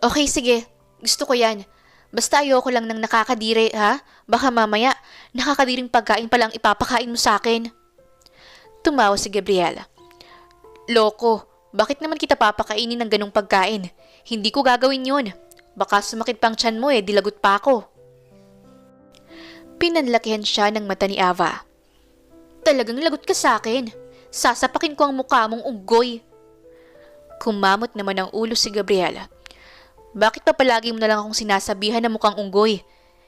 Okay, sige. Gusto ko yan. Basta ayoko lang ng nakakadiri, ha? Baka mamaya, nakakadiring pagkain palang ipapakain mo sa akin. Tumawa si Gabriel. Loko, bakit naman kita papakainin ng ganong pagkain? Hindi ko gagawin yun. Baka sumakit pang tiyan mo dilagot pa ako. Pinanlakihan siya ng mata ni Ava. Talagang lagot ka sa akin. Sasapakin ko ang mukha mong unggoy. Kumamot naman ang ulo si Gabriel. Bakit pa palagi mo na lang akong sinasabihan na mukhang unggoy?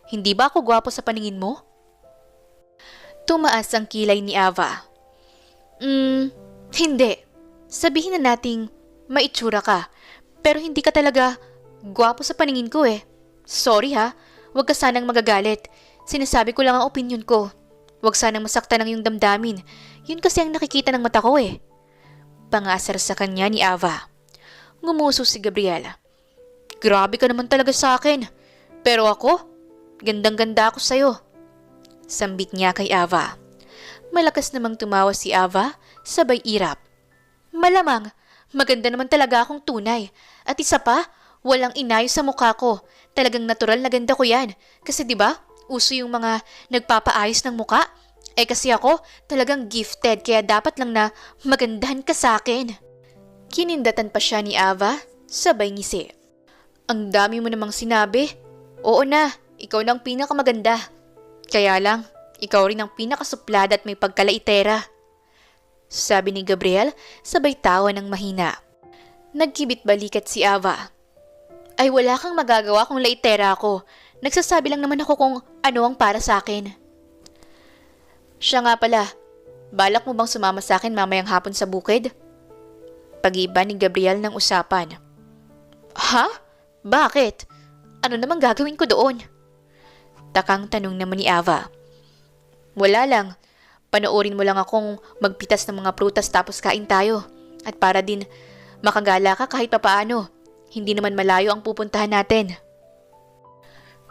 Hindi ba ako gwapo sa paningin mo? Tumaas ang kilay ni Ava. Hindi. Sabihin na nating maitsura ka. Pero hindi ka talaga gwapo sa paningin ko eh. Sorry ha. Huwag ka sanang magagalit. Sinasabi ko lang ang opinion ko. Huwag sanang masaktan ang iyong damdamin. Yun kasi ang nakikita ng mata ko eh. Pangasar sa kanya ni Ava. Ngumuso si Gabriela. Grabe ka naman talaga sa akin. Pero ako, gandang-ganda ako sa'yo. Sambit niya kay Ava. Malakas namang tumawa si Ava, sabay irap. Malamang, maganda naman talaga akong tunay. At isa pa, walang inayos sa mukha ko. Talagang natural na ganda ko yan. Kasi 'di ba, uso yung mga nagpapaayos ng mukha. Eh kasi ako, talagang gifted kaya dapat lang na magandahan ka sa akin. Kinindatan pa siya ni Ava, sabay ngisi. Ang dami mo namang sinabi. Oo na, ikaw na ang pinakamaganda. Kaya lang, ikaw rin ang pinakasuplada at may pagkalaitera. Sabi ni Gabriel, sabay tawa ng mahina. Nagkibit balikat si Ava. Ay wala kang magagawa kung laitera ako. Nagsasabi lang naman ako kung ano ang para sa akin. Siya nga pala, balak mo bang sumama sa akin mamayang hapon sa bukid? Pag-iba ni Gabriel ng usapan. Ha? Bakit? Ano namang gagawin ko doon? Takang tanong naman ni Ava. Wala lang. Panoorin mo lang akong magpitas ng mga prutas tapos kain tayo. At para din makagala ka kahit papaano. Hindi naman malayo ang pupuntahan natin.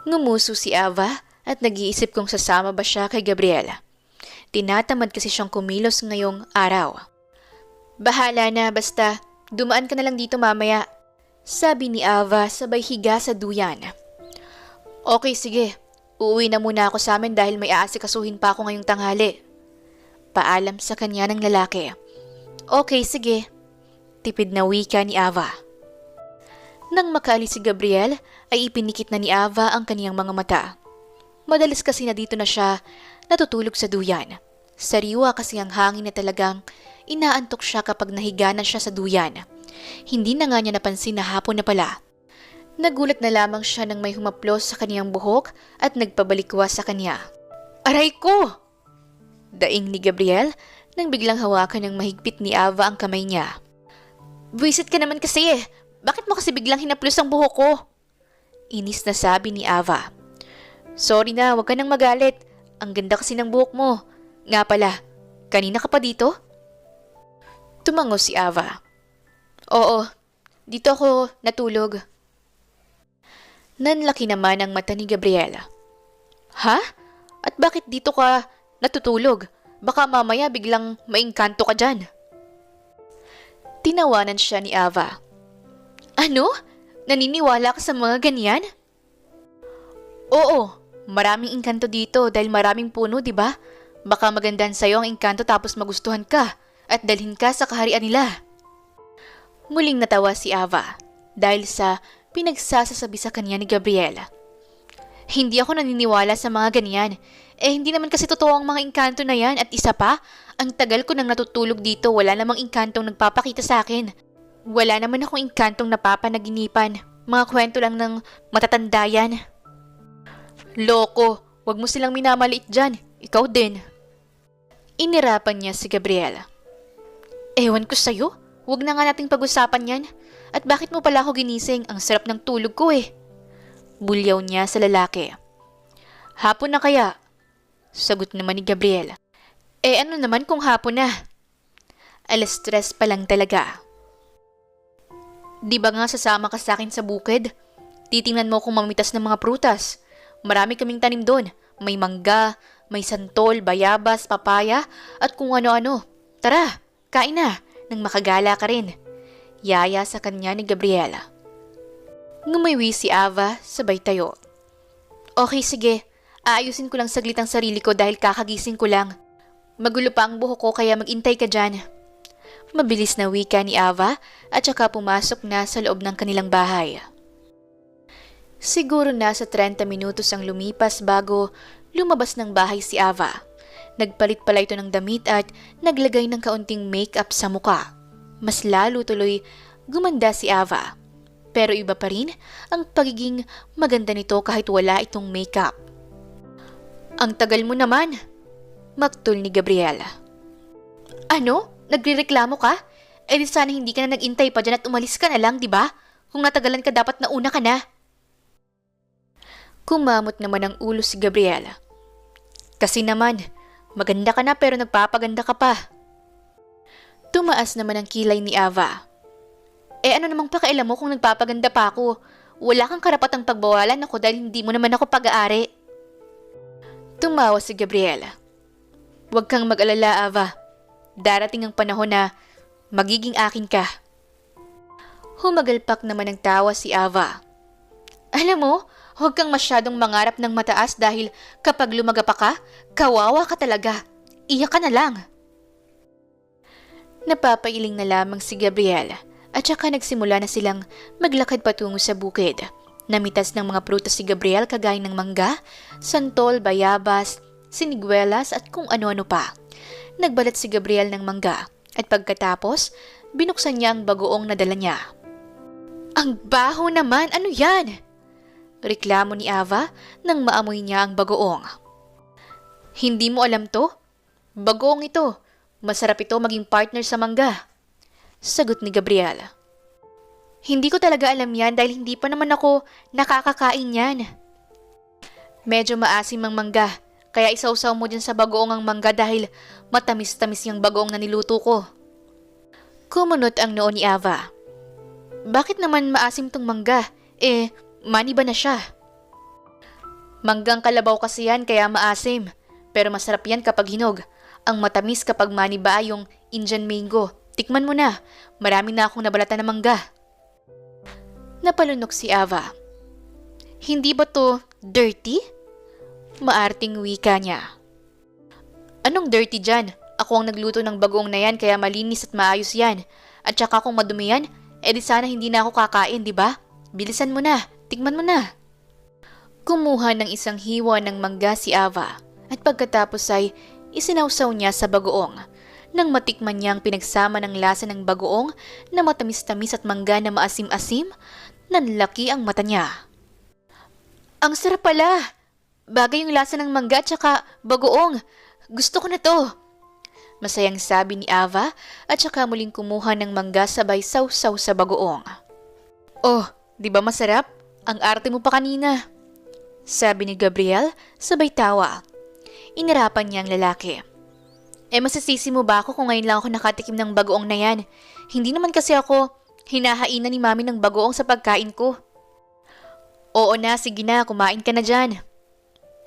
Ngumuso si Ava at nag-iisip kung sasama ba siya kay Gabriel. Tinatamad kasi siyang kumilos ngayong araw. Bahala na, basta dumaan ka na lang dito mamaya. Sabi ni Ava sabay higa sa duyan. Okay, sige. Uuwi na muna ako sa amin dahil may aasikasuhin pa ako ngayong tanghali. Paalam sa kanya ng lalaki. Okay, sige. Tipid na wika ni Ava. Nang makaalis si Gabriel, ay ipinikit na ni Ava ang kaniyang mga mata. Madalas kasi na dito na siya natutulog sa duyan. Sariwa kasi ang hangin na talagang inaantok siya kapag nahiga na siya sa duyan. Hindi na nga niya napansin na hapon na pala. Nagulat na lamang siya nang may humaplos sa kaniyang buhok at nagpabalikwa sa kanya. Aray ko! Daing ni Gabriel nang biglang hawakan ng mahigpit ni Ava ang kamay niya. Buwisit ka naman kasi eh. Bakit mo kasi biglang hinaplos ang buhok ko? Inis na sabi ni Ava. Sorry na, wag ka nang magalit. Ang ganda kasi ng buhok mo. Nga pala, kanina ka pa dito? Tumango si Ava. Oo, dito ako natulog. Nanlaki naman ang mata ni Gabriela. Ha? At bakit dito ka natutulog? Baka mamaya biglang maingkanto ka dyan. Tinawanan siya ni Ava. Ano? Naniniwala ka sa mga ganyan? Oo, maraming engkanto dito dahil maraming puno, di ba? Baka magandahan sa'yo ang engkanto tapos magustuhan ka at dalhin ka sa kaharian nila. Muling natawa si Ava dahil sa pinagsasasabi sa kanya ni Gabriel. Hindi ako naniniwala sa mga ganyan. Hindi naman kasi totoo ang mga engkanto na yan at isa pa, ang tagal ko nang natutulog dito, wala namang engkantong nagpapakita sa akin. Wala naman akong engkantong napapanaginipan. Mga kwento lang ng matatanda yan. Loko, wag mo silang minamaliit dyan. Ikaw din. Inirapan niya si Gabriel. Ewan ko sa'yo, wag na nga nating pag-usapan yan. At bakit mo pala ako ginising? Ang sarap ng tulog ko eh. Bulyaw niya sa lalaki. Hapon na kaya? Sagot naman ni Gabriel. Ano naman kung hapon na? 3:00 pa lang talaga. Di ba nga sasama ka sa akin sa bukid? Titingnan mo kung mamitas ng mga prutas. Marami kaming tanim doon. May mangga, may santol, bayabas, papaya, at kung ano-ano. Tara, kain na, nang makagala ka rin. Yaya sa kanya ni Gabriela. Ngumaywi si Ava, sabay tayo. Okay, sige. Aayusin ko lang saglit ang sarili ko dahil kakagising ko lang. Magulo pa ang buhok ko kaya magintay ka dyan. Mabilis na wika ni Ava at saka pumasok na sa loob ng kanilang bahay. Siguro nasa 30 minutos ang lumipas bago lumabas ng bahay si Ava. Nagpalit pala ito ng damit at naglagay ng kaunting make-up sa muka. Mas lalo tuloy gumanda si Ava. Pero iba pa rin ang pagiging maganda nito kahit wala itong makeup. Ang tagal mo naman, maktul ni Gabriela. Ano? Nagrereklamo ka? Di sana hindi ka na nag-intay pa dyan at umalis ka na lang, di ba? Kung natagalan ka dapat nauna ka na. Kumamot naman ang ulo si Gabriela. Kasi naman, maganda ka na pero nagpapaganda ka pa. Tumaas naman ang kilay ni Ava. Ano namang pakailan mo kung nagpapaganda pa ako? Wala kang karapatang pagbawalan ako dahil hindi mo naman ako pag-aari. Tumawa si Gabriela. Huwag kang mag-alala, Ava. Darating ang panahon na magiging akin ka. Humagalpak naman ng tawa si Ava. Alam mo, huwag kang masyadong mangarap ng mataas dahil kapag lumagapa ka, kawawa ka talaga. Iyak ka na lang. Napapailing na lamang si Gabriela. At saka nagsimula na silang maglakad patungo sa bukid. Namitas ng mga prutas si Gabriel kagaya ng mangga, santol, bayabas, siniguelas at kung ano-ano pa. Nagbalat si Gabriel ng mangga at pagkatapos, binuksan niya ang bagoong na dala niya. Ang baho naman! Ano yan? Reklamo ni Ava nang maamoy niya ang bagoong. Hindi mo alam to? Bagoong ito. Masarap ito maging partner sa mangga. Sagot ni Gabriela. Hindi ko talaga alam yan dahil hindi pa naman ako nakakakain yan. Medyo maasim ang mangga, kaya isawsaw mo dyan sa bagoong ang mangga dahil matamis-tamis yung bagoong na niluto ko. Kumunot ang noo ni Ava. Bakit naman maasim tong mangga? Mani ba na siya? Manggang kalabaw kasi yan kaya maasim, pero masarap yan kapag hinog. Ang matamis kapag mani ba yung Indian mango. Tikman mo na, marami na akong nabalatan na mangga. Napalunok si Ava. Hindi ba to dirty? Maarting wika niya. Anong dirty dyan? Ako ang nagluto ng bagoong na yan kaya malinis at maayos yan. At saka kung madumi yan, di sana hindi na ako kakain, di ba? Bilisan mo na, tikman mo na. Kumuha ng isang hiwa ng mangga si Ava at pagkatapos ay isinawsaw niya sa bagoong. Nang matikman niya ang pinagsama ng lasa ng bagoong na matamis-tamis at mangga na maasim-asim, nanlaki ang mata niya. Ang sarap pala! Bagay yung lasa ng mangga at saka bagoong. Gusto ko na to! Masayang sabi ni Ava at saka muling kumuha ng mangga sabay sausaw sa bagoong. Oh, di ba masarap? Ang arte mo pa kanina. Sabi ni Gabriel sabay tawa. Inirapan niya ang lalaki. Masisisi mo ba ako kung ngayon lang ako nakatikim ng bagoong na yan? Hindi naman kasi ako hinahainan ni mami ng bagoong sa pagkain ko. Oo na, sige na, kumain ka na dyan.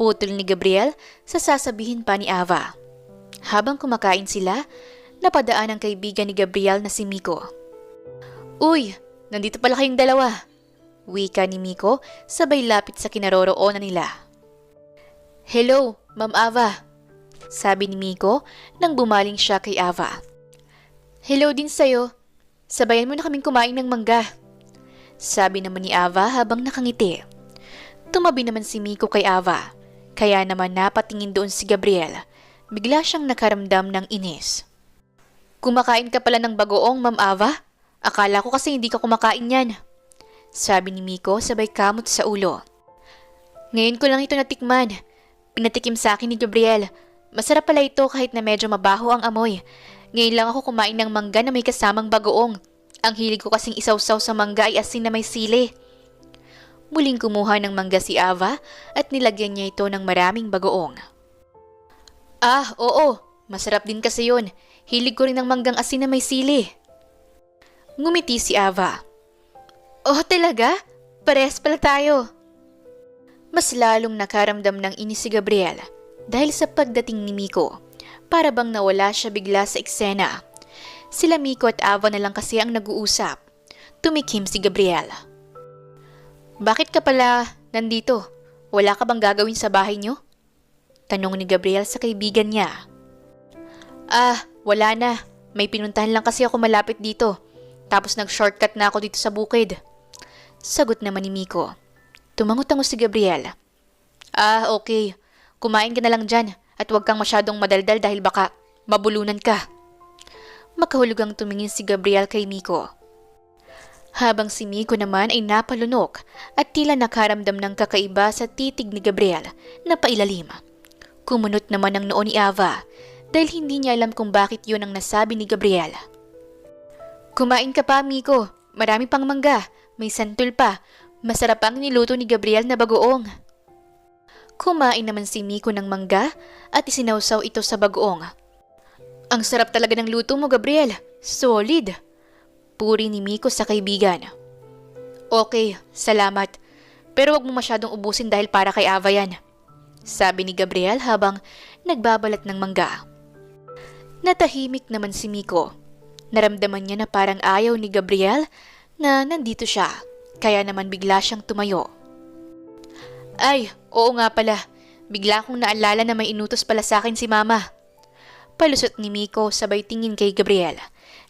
Putol ni Gabriel sa sasabihin pa ni Ava. Habang kumakain sila, napadaan ang kaibigan ni Gabriel na si Miko. Uy, nandito pala kayong dalawa. Wika ni Miko sabay lapit sa kinaroroonan nila. Hello, Ma'am Ava. Sabi ni Miko nang bumaling siya kay Ava. Hello din sa'yo. Sabayan mo na kaming kumain ng mangga. Sabi naman ni Ava habang nakangiti. Tumabi naman si Miko kay Ava. Kaya naman napatingin doon si Gabriel. Bigla siyang nakaramdam ng inis. Kumakain ka pala ng bagoong, Ma'am Ava? Akala ko kasi hindi ka kumakain yan. Sabi ni Miko sabay kamot sa ulo. Ngayon ko lang ito natikman. Pinatikim sa akin ni Gabriel. Masarap pala ito kahit na medyo mabaho ang amoy. Ngayon lang ako kumain ng mangga na may kasamang bagoong. Ang hilig ko kasing isawsaw sa mangga ay asin na may sili. Muling kumuha ng mangga si Ava at nilagyan niya ito ng maraming bagoong. Ah, oo. Masarap din kasi yun. Hilig ko rin ng manggang asin na may sili. Ngumiti si Ava. Oh, talaga? Parehas pala tayo. Mas lalong nakaramdam ng inis si Gabriel dahil sa pagdating ni Miko. Para bang nawala siya bigla sa eksena. Sila Miko at Ava na lang kasi ang nag-uusap. Tumikim si Gabriel. Bakit ka pala nandito? Wala ka bang gagawin sa bahay niyo? Tanong ni Gabriel sa kaibigan niya. Ah, wala na. May pinuntahan lang kasi ako malapit dito. Tapos nag-shortcut na ako dito sa bukid. Sagot naman ni Miko. Tumangot-tango si Gabriel. Ah, okay. Kumain ka na lang dyan at huwag kang masyadong madaldal dahil baka mabulunan ka. Makahulugang tumingin si Gabriel kay Miko. Habang si Miko naman ay napalunok at tila nakaramdam ng kakaiba sa titig ni Gabriel na pailalim. Kumunot naman ang noo ni Ava dahil hindi niya alam kung bakit yun ang nasabi ni Gabriel. Kumain ka pa, Miko. Marami pang mangga. May santol pa. Masarap ang niluto ni Gabriel na bagoong. Kumain naman si Miko ng mangga at isinawsaw ito sa bagoong. Ang sarap talaga ng luto mo, Gabriel. Solid. Puri ni Miko sa kaibigan. Okay, salamat. Pero wag mo masyadong ubusin dahil para kay Ava yan. Sabi ni Gabriel habang nagbabalat ng mangga. Natahimik naman si Miko. Naramdaman niya na parang ayaw ni Gabriel na nandito siya. Kaya naman bigla siyang tumayo. Ay, oo nga pala. Bigla kong naalala na may inutos pala sa akin si Mama. Palusot ni Miko sabay tingin kay Gabriel.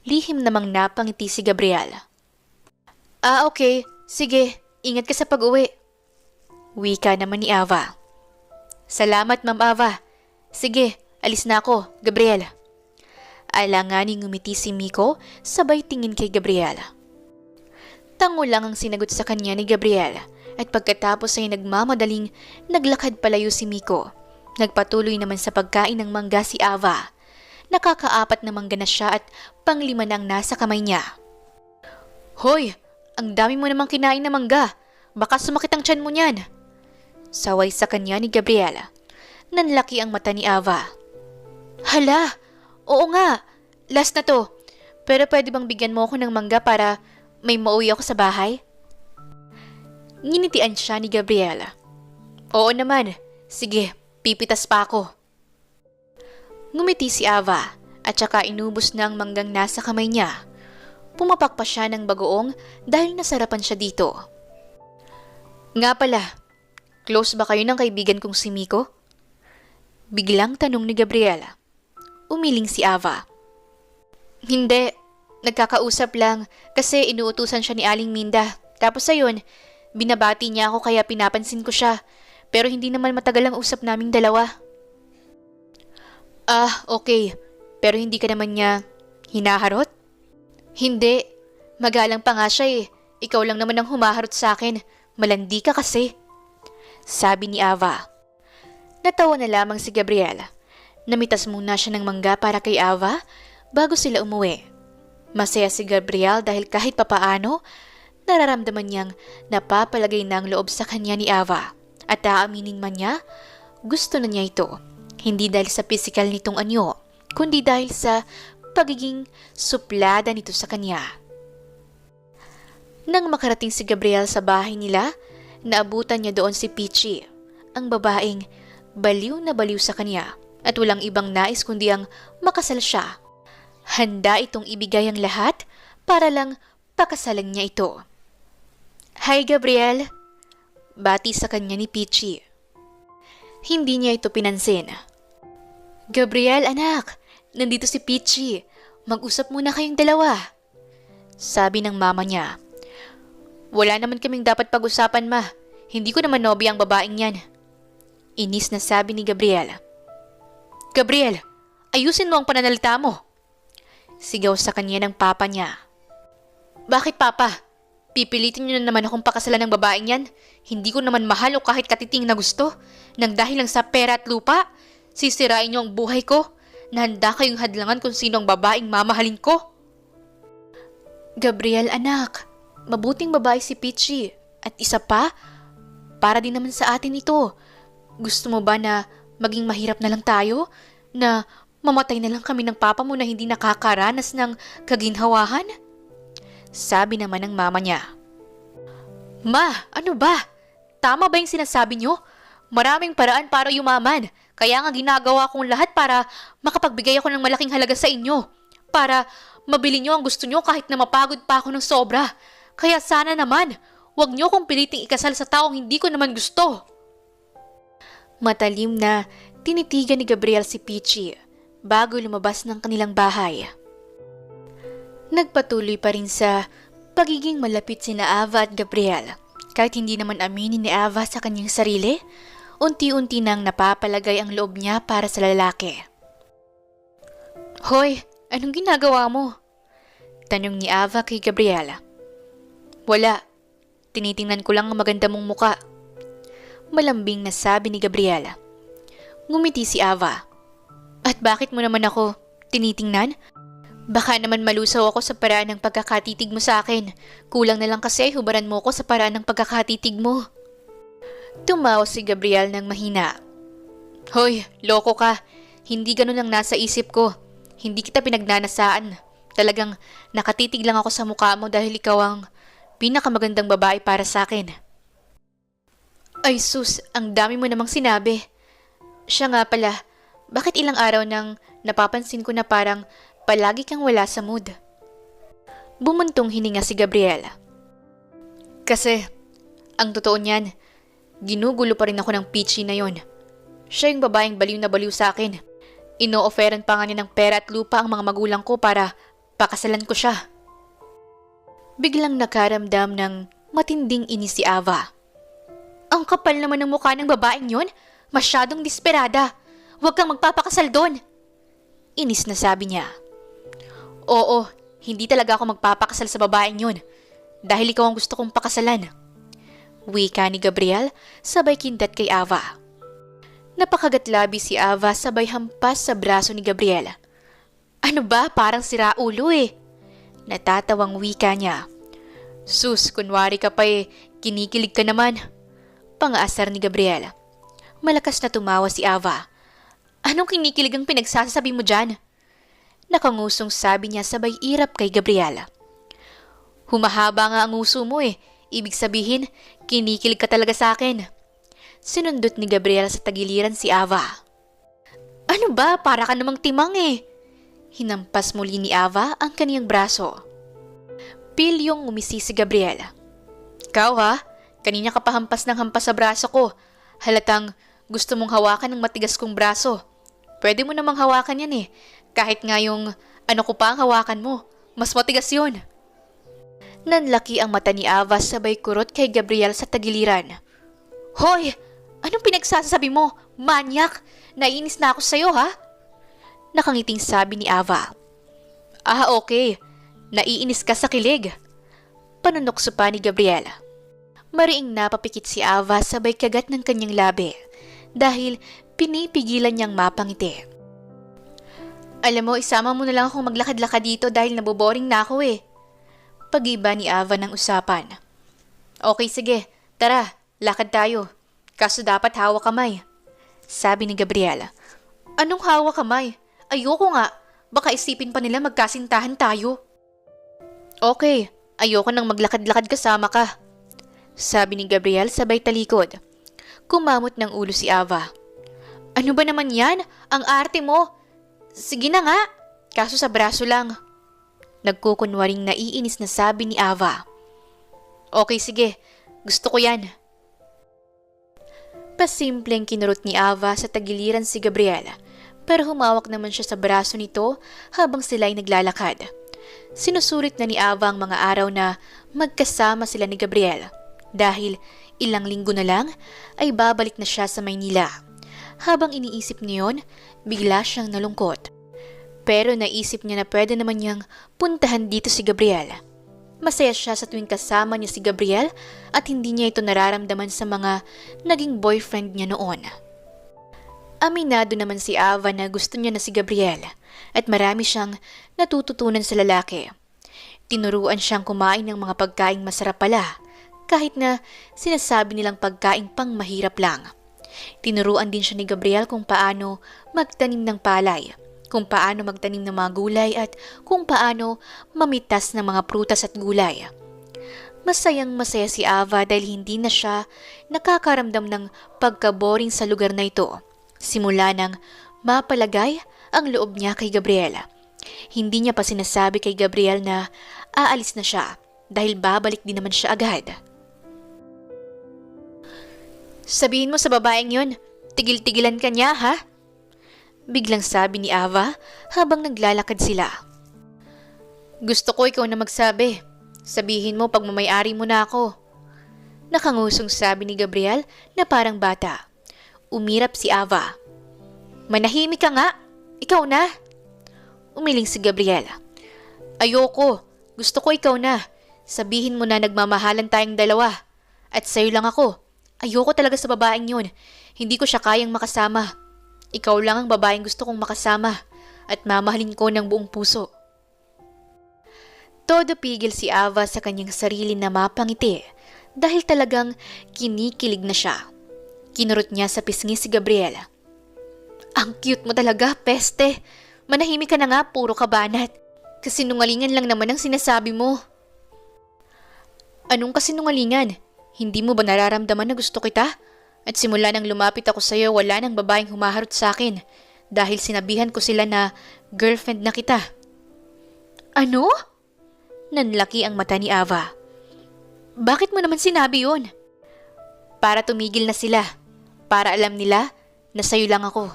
Lihim namang napangiti si Gabriel. Ah, okay. Sige, ingat ka sa pag-uwi. Wika naman ni Ava. Salamat, Ma'am Ava. Sige, alis na ako, Gabriel. Alanganing ngumiti si Miko sabay tingin kay Gabriel. Tango lang ang sinagot sa kanya ni Gabriel at pagkatapos ay nagmamadaling naglakad palayo si Miko. Nagpatuloy naman sa pagkain ng mangga si Ava. Nakakaapat na mangga na siya at panglima na ang nasa kamay niya. Hoy, ang dami mo namang kinain na mangga. Baka sumakit ang tiyan mo niyan. Saway sa kanya ni Gabriel. Nanlaki ang mata ni Ava. Hala, oo nga. Last na to. Pero pwede bang bigyan mo ako ng mangga para may mauwi ako sa bahay? Nginitian siya ni Gabriel. Oo naman. Sige, pipitas pa ako. Ngumiti si Ava at saka inubos na ang manggang nasa kamay niya. Pumapak pa siya ng bagoong dahil nasarapan siya dito. Nga pala, close ba kayo ng kaibigan kong si Miko? Biglang tanong ni Gabriel. Umiling si Ava. Hindi, nagkakausap lang kasi inuutusan siya ni Aling Minda. Tapos ayun, binabati niya ako kaya pinapansin ko siya. Pero hindi naman matagal ang usap naming dalawa. Ah, okay. Pero hindi ka naman niya hinaharot? Hindi. Magalang pa nga siya eh. Ikaw lang naman ang humaharot sa akin. Malandi ka kasi. Sabi ni Ava. Natawa na lamang si Gabriel. Namitas muna siya ng mangga para kay Ava bago sila umuwi. Masaya si Gabriel dahil kahit papaano, nararamdaman niyang napapalagay na ang loob sa kanya ni Ava. At aaminin man niya, gusto na niya ito. Hindi dahil sa pisikal nitong anyo, kundi dahil sa pagiging suplada nito sa kanya. Nang makarating si Gabriel sa bahay nila, naabutan niya doon si Peachy, ang babaeng baliw na baliw sa kanya at walang ibang nais kundi ang makasal siya. Handa itong ibigay ang lahat para lang pakasalan niya ito. "Hi, Gabriel," bati sa kanya ni Peachy. Hindi niya ito pinansin. "Gabriel, anak, nandito si Peachy. Mag-usap muna kayong dalawa," sabi ng mama niya. "Wala naman kaming dapat pag-usapan, ma. Hindi ko naman nobya ang babaeng yan," inis na sabi ni Gabriel. "Gabriel, ayusin mo ang pananalita mo," sigaw sa kanya ng papa niya. "Bakit, papa? Pipilitin niyo na naman akong pakasalan ng babaeng yan? Hindi ko naman mahal o kahit katiting na gusto. Nang dahil lang sa pera at lupa, sisirain niyo ang buhay ko na handa kayong hadlangan kung sino ang babaeng mamahalin ko." "Gabriel, anak, mabuting babae si Peachy. At isa pa, para din naman sa atin ito. Gusto mo ba na maging mahirap na lang tayo? Na mamatay na lang kami ng papa mo na hindi nakakaranas ng kaginhawahan?" sabi naman ng mama niya. "Ma, ano ba? Tama ba yung sinasabi niyo? Maraming paraan para yumaman. Kaya nga ginagawa kong lahat para makapagbigay ako ng malaking halaga sa inyo. Para mabili niyo ang gusto niyo kahit na mapagod pa ako ng sobra. Kaya sana naman, huwag niyo kong piliting ikasal sa taong hindi ko naman gusto." Matalim na tinitigan ni Gabriel si Peachy bago lumabas ng kanilang bahay. Nagpatuloy pa rin sa pagiging malapit sina Ava at Gabriel. Kahit hindi naman aminin ni Ava sa kanyang sarili, unti-unti nang napapalagay ang loob niya para sa lalaki. "Hoy, anong ginagawa mo?" tanong ni Ava kay Gabriel. "Wala. Tinitingnan ko lang ang maganda mong muka," malambing na sabi ni Gabriel. Ngumiti si Ava. "At bakit mo naman ako tinitingnan? Baka naman malusaw ako sa paraan ng pagkakatitig mo sa akin. Kulang na lang kasi hubaran mo ko sa paraan ng pagkakatitig mo." Tumawa si Gabriel ng mahina. "Hoy, loko ka. Hindi ganun ang nasa isip ko. Hindi kita pinagnanasaan. Talagang nakatitig lang ako sa mukha mo dahil ikaw ang pinakamagandang babae para sa akin." "Ay sus, ang dami mo namang sinabi. Siya nga pala, bakit ilang araw nang napapansin ko na parang palagi kang wala sa mood?" Bumuntong hininga si Gabriel. "Kasi, ang totoo niyan, ginugulo pa rin ako ng Peachy na yon. Siya yung babaeng baliw na baliw sa akin. Ino-offeran pa nga niya ng pera at lupa ang mga magulang ko para pakasalan ko siya." Biglang nakaramdam ng matinding inis si Ava. "Ang kapal naman ng mukha ng babaeng yon. Masyadong desperada. Huwag kang magpapakasal doon," inis na sabi niya. "Oo, hindi talaga ako magpapakasal sa babaeng yun. Dahil ikaw ang gusto kong pakasalan," wika ni Gabriel sabay kindat kay Ava. Napakagatlabi si Ava sabay hampas sa braso ni Gabriel. "Ano ba, parang sira ulo eh," natatawang wika niya. "Sus, kunwari ka pa eh, kinikilig ka naman," pang-aasar ni Gabriel. Malakas na tumawa si Ava. "Anong kinikilig ang pinagsasabi mo dyan?" Nakangusong sabi niya sabay irap kay Gabriel. "Humahaba nga ang uso mo eh. Ibig sabihin, kinikilig ka talaga sa akin." Sinundot ni Gabriel sa tagiliran si Ava. "Ano ba? Para ka namang timang eh." Hinampas muli ni Ava ang kaniyang braso. Pilyong umisi si Gabriel. "Ikaw ha? Kanina ka pa hampas ng hampas sa braso ko. Halatang gusto mong hawakan ng matigas kong braso. Pwede mo namang hawakan yan eh. Kahit nga yung ano ko pa ang hawakan mo. Mas matigas yun." Nanlaki ang mata ni Ava sabay kurot kay Gabriel sa tagiliran. "Hoy! Anong pinagsasabi mo? Manyak! Naiinis na ako sa'yo ha?" Nakangiting sabi ni Ava. "Ah, okay. Naiinis ka sa kilig." Panunokso pa ni Gabriel. Mariing napapikit si Ava sabay kagat ng kanyang labi dahil pinipigilan niyang mapangiti. "Alam mo, isama mo na lang akong maglakad-lakad dito dahil naboboring na ako eh." Pag-iba ni Ava ng usapan. "Okay, sige. Tara, lakad tayo. Kaso dapat hawak kamay," sabi ni Gabriel. "Anong hawak kamay? Ayoko nga. Baka isipin pa nila magkasintahan tayo." "Okay, ayoko nang maglakad-lakad kasama ka," sabi ni Gabriel sabay talikod. Kumamot ng ulo si Ava. "Ano ba naman yan? Ang arte mo. Sige na nga. Kaso sa braso lang." Nagkukunwaring naiinis na sabi ni Ava. Okay, sige. Gusto ko yan. Pasimpleng kinurot ni Ava sa tagiliran si Gabriel, pero humawak naman siya sa braso nito habang sila'y naglalakad. Sinusulit na ni Ava ang mga araw na magkasama sila ni Gabriel dahil ilang linggo na lang ay babalik na siya sa Maynila. Habang iniisip niya yun, bigla siyang nalungkot. Pero naisip niya na pwede naman niyang puntahan dito si Gabriel. Masaya siya sa tuwing kasama niya si Gabriel at hindi niya ito nararamdaman sa mga naging boyfriend niya noon. Aminado naman si Ava na gusto niya na si Gabriel at marami siyang natututunan sa lalaki. Tinuruan siyang kumain ng mga pagkaing masarap pala kahit na sinasabi nilang pagkaing pang mahirap lang. Tinuruan din siya ni Gabriel kung paano magtanim ng palay, kung paano magtanim ng mga gulay at kung paano mamitas ng mga prutas at gulay. Masayang masaya si Ava dahil hindi na siya nakakaramdam ng pagka-boring sa lugar na ito. Simula nang mapalagay ang loob niya kay Gabriel. Hindi niya pa sinasabi kay Gabriel na aalis na siya dahil babalik din naman siya agad. Sabihin mo sa babaeng yun, tigil-tigilan ka niya ha? Biglang sabi ni Ava habang naglalakad sila. Gusto ko ikaw na magsabi. Sabihin mo pag mamayari mo na ako. Nakangusong sabi ni Gabriel na parang bata. Umirap si Ava. Manahimik ka nga. Ikaw na. Umiling si Gabriel. Ayoko. Gusto ko ikaw na. Sabihin mo na nagmamahalan tayong dalawa. At sa'yo lang ako. Ayoko talaga sa babaeng yun. Hindi ko siya kayang makasama. Ikaw lang ang babaeng gusto kong makasama at mamahalin ko ng buong puso. Todo pigil si Ava sa kanyang sarili na mapangiti dahil talagang kinikilig na siya. Kinurot niya sa pisngi si Gabriel. Ang cute mo talaga, peste. Manahimik ka na nga, puro kabanat. Kasinungalingan lang naman ang sinasabi mo. Anong kasinungalingan? Hindi mo ba nararamdaman na gusto kita? At simula nang lumapit ako sa iyo, wala nang babaeng humaharot sa akin dahil sinabihan ko sila na girlfriend na kita. Ano? Nanlaki ang mata ni Ava. Bakit mo naman sinabi yun? Para tumigil na sila. Para alam nila na sa'yo lang ako.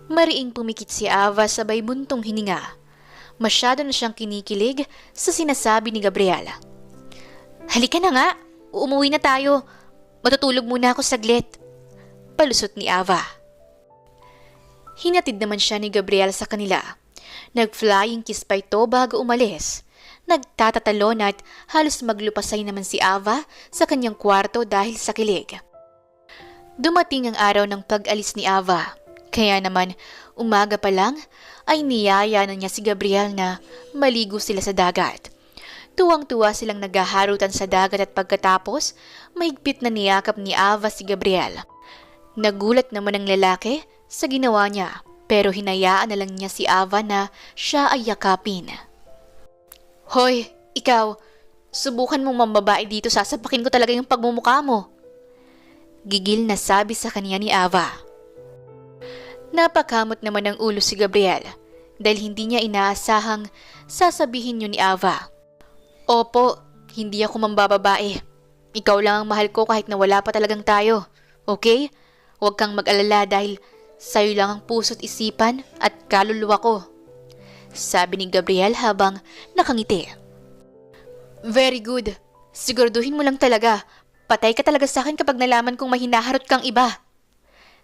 Mariing pumikit si Ava sabay buntong hininga. Masyado na siyang kinikilig sa sinasabi ni Gabriel. Halika na nga, umuwi na tayo. Matutulog muna ako saglit. Palusot ni Ava. Hinatid naman siya ni Gabriel sa kanila. Nag-flying kiss pa ito bago umalis. Nagtatatalon at halos maglupasay naman si Ava sa kanyang kwarto dahil sa kilig. Dumating ang araw ng pag-alis ni Ava. Kaya naman, umaga pa lang ay niyaya na niya si Gabriel na maligo sila sa dagat. Tuwang-tuwa silang naghaharutan sa dagat at pagkatapos, mahigpit na niyakap ni Ava si Gabriel. Nagulat naman ang lalaki sa ginawa niya pero hinayaan na lang niya si Ava na siya ay yakapin. Hoy, ikaw, subukan mong mambabae dito, sasapakin ko talaga yung pagmumukha mo. Gigil na sabi sa kanya ni Ava. Napakamot naman ang ulo si Gabriel dahil hindi niya inaasahang sasabihin niyo ni Ava. Opo, hindi ako mambababae. Ikaw lang ang mahal ko kahit na wala pa talagang tayo. Okay? Huwag kang mag-alala dahil sa'yo lang ang puso't isipan at kaluluwa ko. Sabi ni Gabriel habang nakangiti. Very good. Siguraduhin mo lang talaga. Patay ka talaga sa akin kapag nalaman kong may hinaharot kang iba.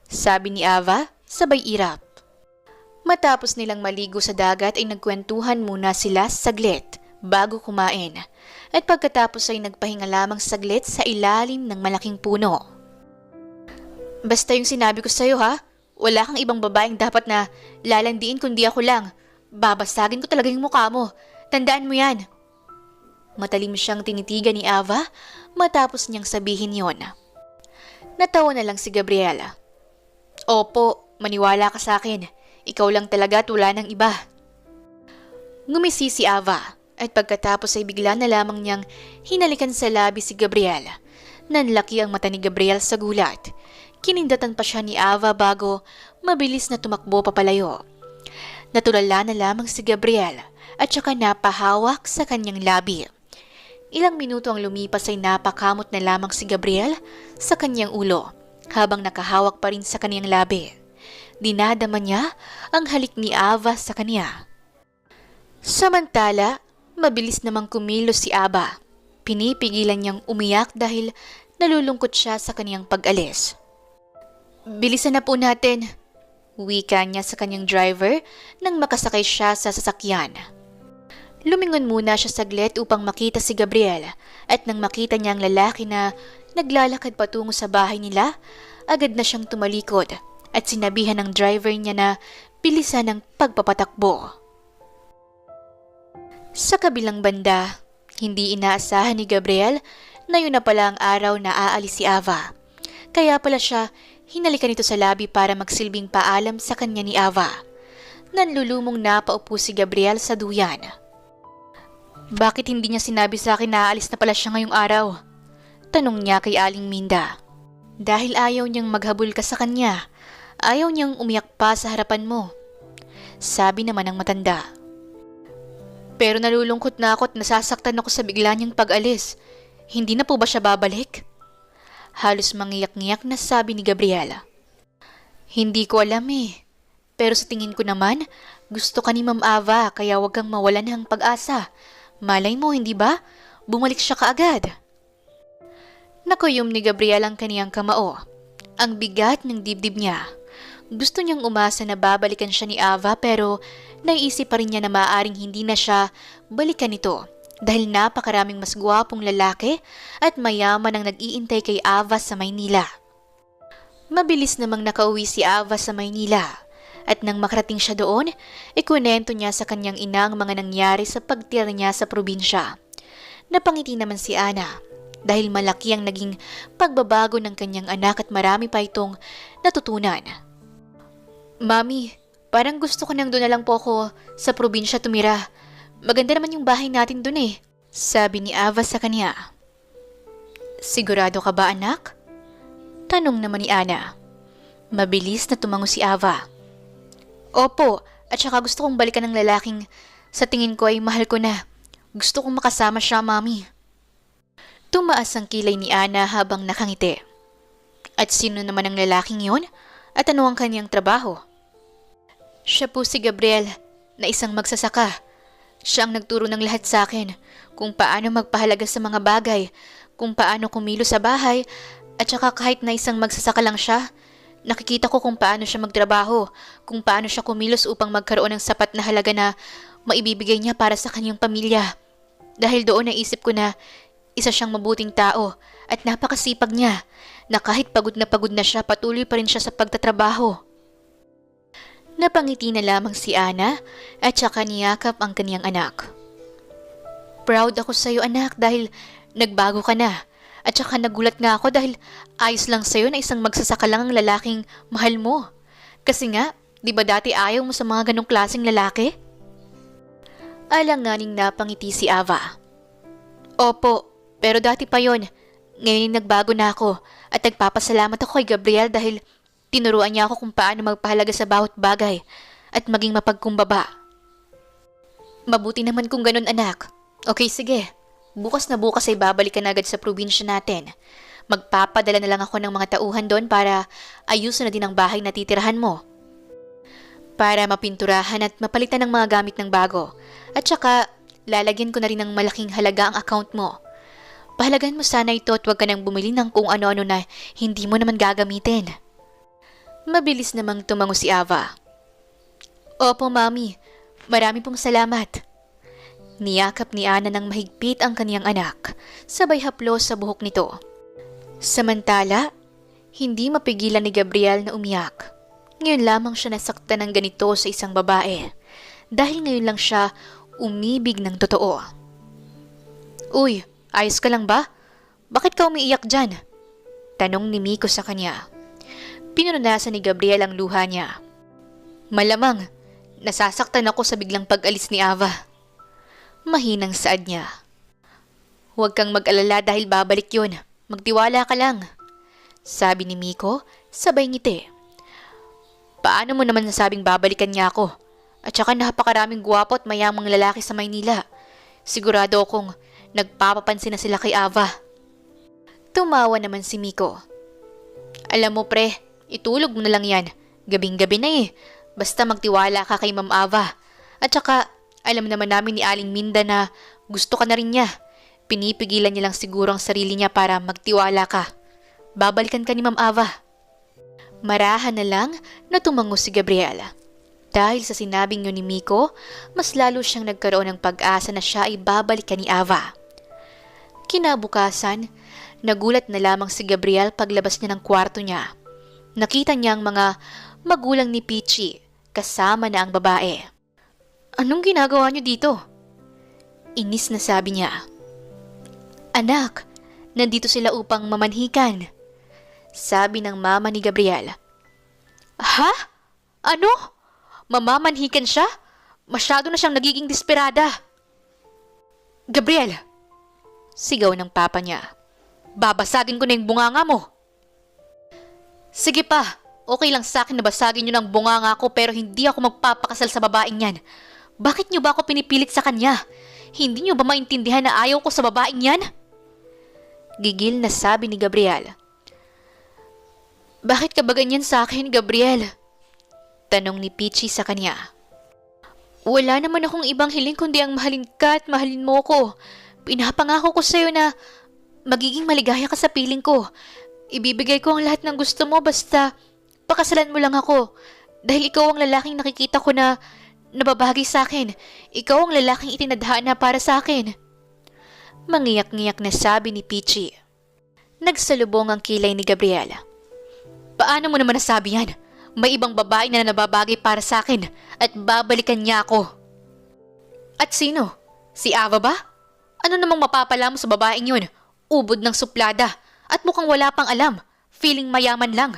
Sabi ni Ava sabay irap. Matapos nilang maligo sa dagat ay nagkwentuhan muna sila saglit bago kumain at pagkatapos ay nagpahinga lamang saglit sa ilalim ng malaking puno. Basta yung sinabi ko sa'yo ha, wala kang ibang babaeng dapat na lalandiin kundi ako lang. Babasagin ko talaga yung mukha mo. Tandaan mo yan. Matalim siyang tinitigan ni Ava matapos niyang sabihin yon. Natawa na lang si Gabriela. Opo, maniwala ka sa akin. Ikaw lang talaga at wala ng iba. Ngumisi si Ava. At pagkatapos ay bigla na lamang niyang hinalikan sa labi si Gabriel. Nanlaki ang mata ni Gabriel sa gulat. Kinindatan pa siya ni Ava bago mabilis na tumakbo papalayo. Natulala na lamang si Gabriel at saka napahawak sa kanyang labi. Ilang minuto ang lumipas ay napakamot na lamang si Gabriel sa kanyang ulo habang nakahawak pa rin sa kanyang labi. Dinadama niya ang halik ni Ava sa kanya. Samantala, mabilis namang kumilos si Ava. Pinipigilan niyang umiyak dahil nalulungkot siya sa kanyang pag-alis. "Bilisan na po natin," wika niya sa kanyang driver nang makasakay siya sa sasakyan. Lumingon muna siya saglit upang makita si Gabriel at nang makita niya ang lalaki na naglalakad patungo sa bahay nila, agad na siyang tumalikod at sinabihan ng driver niya na bilisan ang pagpapatakbo. Sa kabilang banda, hindi inaasahan ni Gabriel na yun na pala ang araw na aalis si Ava. Kaya pala siya hinalikan nito sa labi para magsilbing paalam sa kanya ni Ava. Nanlulumong napaupo si Gabriel sa duyan. "Bakit hindi niya sinabi sa akin na aalis na pala siya ngayong araw?" tanong niya kay Aling Minda. "Dahil ayaw niyang maghabol ka sa kanya. Ayaw niyang umiyak pa sa harapan mo," sabi naman ng matanda. "Pero nalulungkot na ako at nasasaktan ako sa bigla niyang pag-alis. Hindi na po ba siya babalik?" Halos mangiyak-ngiyak na sabi ni Gabriela. "Hindi ko alam eh. Pero sa tingin ko naman, gusto ka ni Ma'am Ava kaya wag kang mawalan ng pag-asa. Malay mo, hindi ba? Bumalik siya kaagad." Nakuyom ni Gabriela ang kaniyang kamao. Ang bigat ng dibdib niya. Gusto niyang umasa na babalikan siya ni Ava pero naiisip pa rin niya na maaaring hindi na siya balikan nito. Dahil napakaraming mas gwapong lalaki at mayaman ang nag-iintay kay Ava sa Maynila. Mabilis namang nakauwi si Ava sa Maynila at nang makarating siya doon, ikunento niya sa kanyang ina ang mga nangyari sa pagtira niya sa probinsya. Napangiti naman si Ana dahil malaki ang naging pagbabago ng kanyang anak at marami pa itong natutunan. "Mami, parang gusto ko nang doon na lang po ako sa probinsya tumira. Maganda naman yung bahay natin dun eh," sabi ni Ava sa kanya. "Sigurado ka ba, anak?" tanong naman ni Ana. Mabilis na tumango si Ava. "Opo, at saka gusto kong balikan ng lalaking sa tingin ko ay mahal ko na. Gusto kong makasama siya, Mami." Tumaas ang kilay ni Ana habang nakangiti. "At sino naman ang lalaking yun? At ano ang kanyang trabaho?" "Siya po si Gabriel, na isang magsasaka. Siya ang nagturo ng lahat sa akin, kung paano magpahalaga sa mga bagay, kung paano kumilos sa bahay, at saka kahit na isang magsasaka lang siya, nakikita ko kung paano siya magtrabaho, kung paano siya kumilos upang magkaroon ng sapat na halaga na maibibigay niya para sa kanyang pamilya. Dahil doon naisip ko na isa siyang mabuting tao at napakasipag niya, na kahit pagod na siya, patuloy pa rin siya sa pagtatrabaho." Napangiti na lamang si Ana at saka niyakap ang kaniyang anak. "Proud ako sa iyo, anak, dahil nagbago ka na. At saka nagulat nga ako dahil ayos lang sa iyo na isang magsasaka lang ang lalaking mahal mo. Kasi nga, di ba dati ayaw mo sa mga ganong klaseng lalaki?" Alanganing napangiti si Ava. "Opo, pero dati pa yon. Ngayon nagbago na ako at nagpapasalamat ako kay Gabriel dahil tinuruan niya ako kung paano magpahalaga sa bawat bagay at maging mapagkumbaba." "Mabuti naman kung ganun, anak. Okay, sige. Bukas na bukas ay babalik ka na agad sa probinsya natin. Magpapadala na lang ako ng mga tauhan doon para ayusin na din ang bahay na titirahan mo. Para mapinturahan at mapalitan ng mga gamit ng bago. At saka, lalagyan ko na rin ng malaking halaga ang account mo. Pahalagan mo sana ito at huwag ka nang bumili ng kung ano-ano na hindi mo naman gagamitin." Mabilis namang tumango si Ava. "Opo, Mami. Marami pong salamat." Niyakap ni Ana ng mahigpit ang kaniyang anak, sabay haplos sa buhok nito. Samantala, hindi mapigilan ni Gabriel na umiyak. Ngayon lamang siya nasaktan ng ganito sa isang babae, dahil ngayon lang siya umibig ng totoo. "Uy, ayos ka lang ba? Bakit ka umiiyak dyan?" tanong ni Miko sa kanya. Pinunasan ni Gabriel ang luha niya. "Malamang, nasasaktan ako sa biglang pag-alis ni Ava." Mahinang saad niya. "Huwag kang mag-alala dahil babalik yun. Magtiwala ka lang," sabi ni Miko, sabay ngiti. "Paano mo naman nasabing babalikan niya ako? At saka napakaraming gwapo at mayamang lalaki sa Maynila. Sigurado akong nagpapapansin na sila kay Ava. Tumawa naman si Miko. Alam mo pre, itulog mo na lang yan. Gabing-gabi na eh. Basta magtiwala ka kay Ma'am Ava. At saka, alam naman namin ni Aling Minda na gusto ka na rin niya. Pinipigilan niya lang siguro ang sarili niya para magtiwala ka. Babalikan ka ni Ma'am Ava. Marahan na lang na tumango si Gabriela. Dahil sa sinabing yun ni Miko, mas lalo siyang nagkaroon ng pag-asa na siya ay babalikan ni Ava. Kinabukasan, nagulat na lamang si Gabriel paglabas niya ng kwarto niya. Nakita niya ang mga magulang ni Peachy, kasama na ang babae. Anong ginagawa niyo dito? Inis na sabi niya. Anak, nandito sila upang mamanhikan. Sabi ng mama ni Gabriel. Ha? Ano? Mamamanhikan siya? Masyado na siyang nagiging desperada. Gabriel! Sigaw ng papa niya. Babasagin ko na yung bunganga mo. Sige pa, okay lang sa akin na basagin niyo ng bunganga ko pero hindi ako magpapakasal sa babaeng yan. Bakit niyo ba ako pinipilit sa kanya? Hindi niyo ba maintindihan na ayaw ko sa babaeng yan? Gigil na sabi ni Gabriel. Bakit ka ba ganyan sa akin, Gabriel? Tanong ni Peachy sa kanya. Wala naman akong ibang hiling kundi ang mahalin ka at mahalin mo ko. Pinapangako ko sa'yo na magiging maligaya ka sa piling ko. Ibibigay ko ang lahat ng gusto mo basta pakasalan mo lang ako. Dahil ikaw ang lalaking nakikita ko na nababagay sa akin. Ikaw ang lalaking itinadhana para sa akin. Mangiyak-ngiyak na sabi ni Peachy. Nagsalubong ang kilay ni Gabriel. Paano mo naman nasabi yan? May ibang babae na nababagay para sa akin at babalikan niya ako. At sino? Si Ava ba? Ano namang mapapala mo sa babaeng yun? Ubod ng suplada at mukhang wala pang alam. Feeling mayaman lang.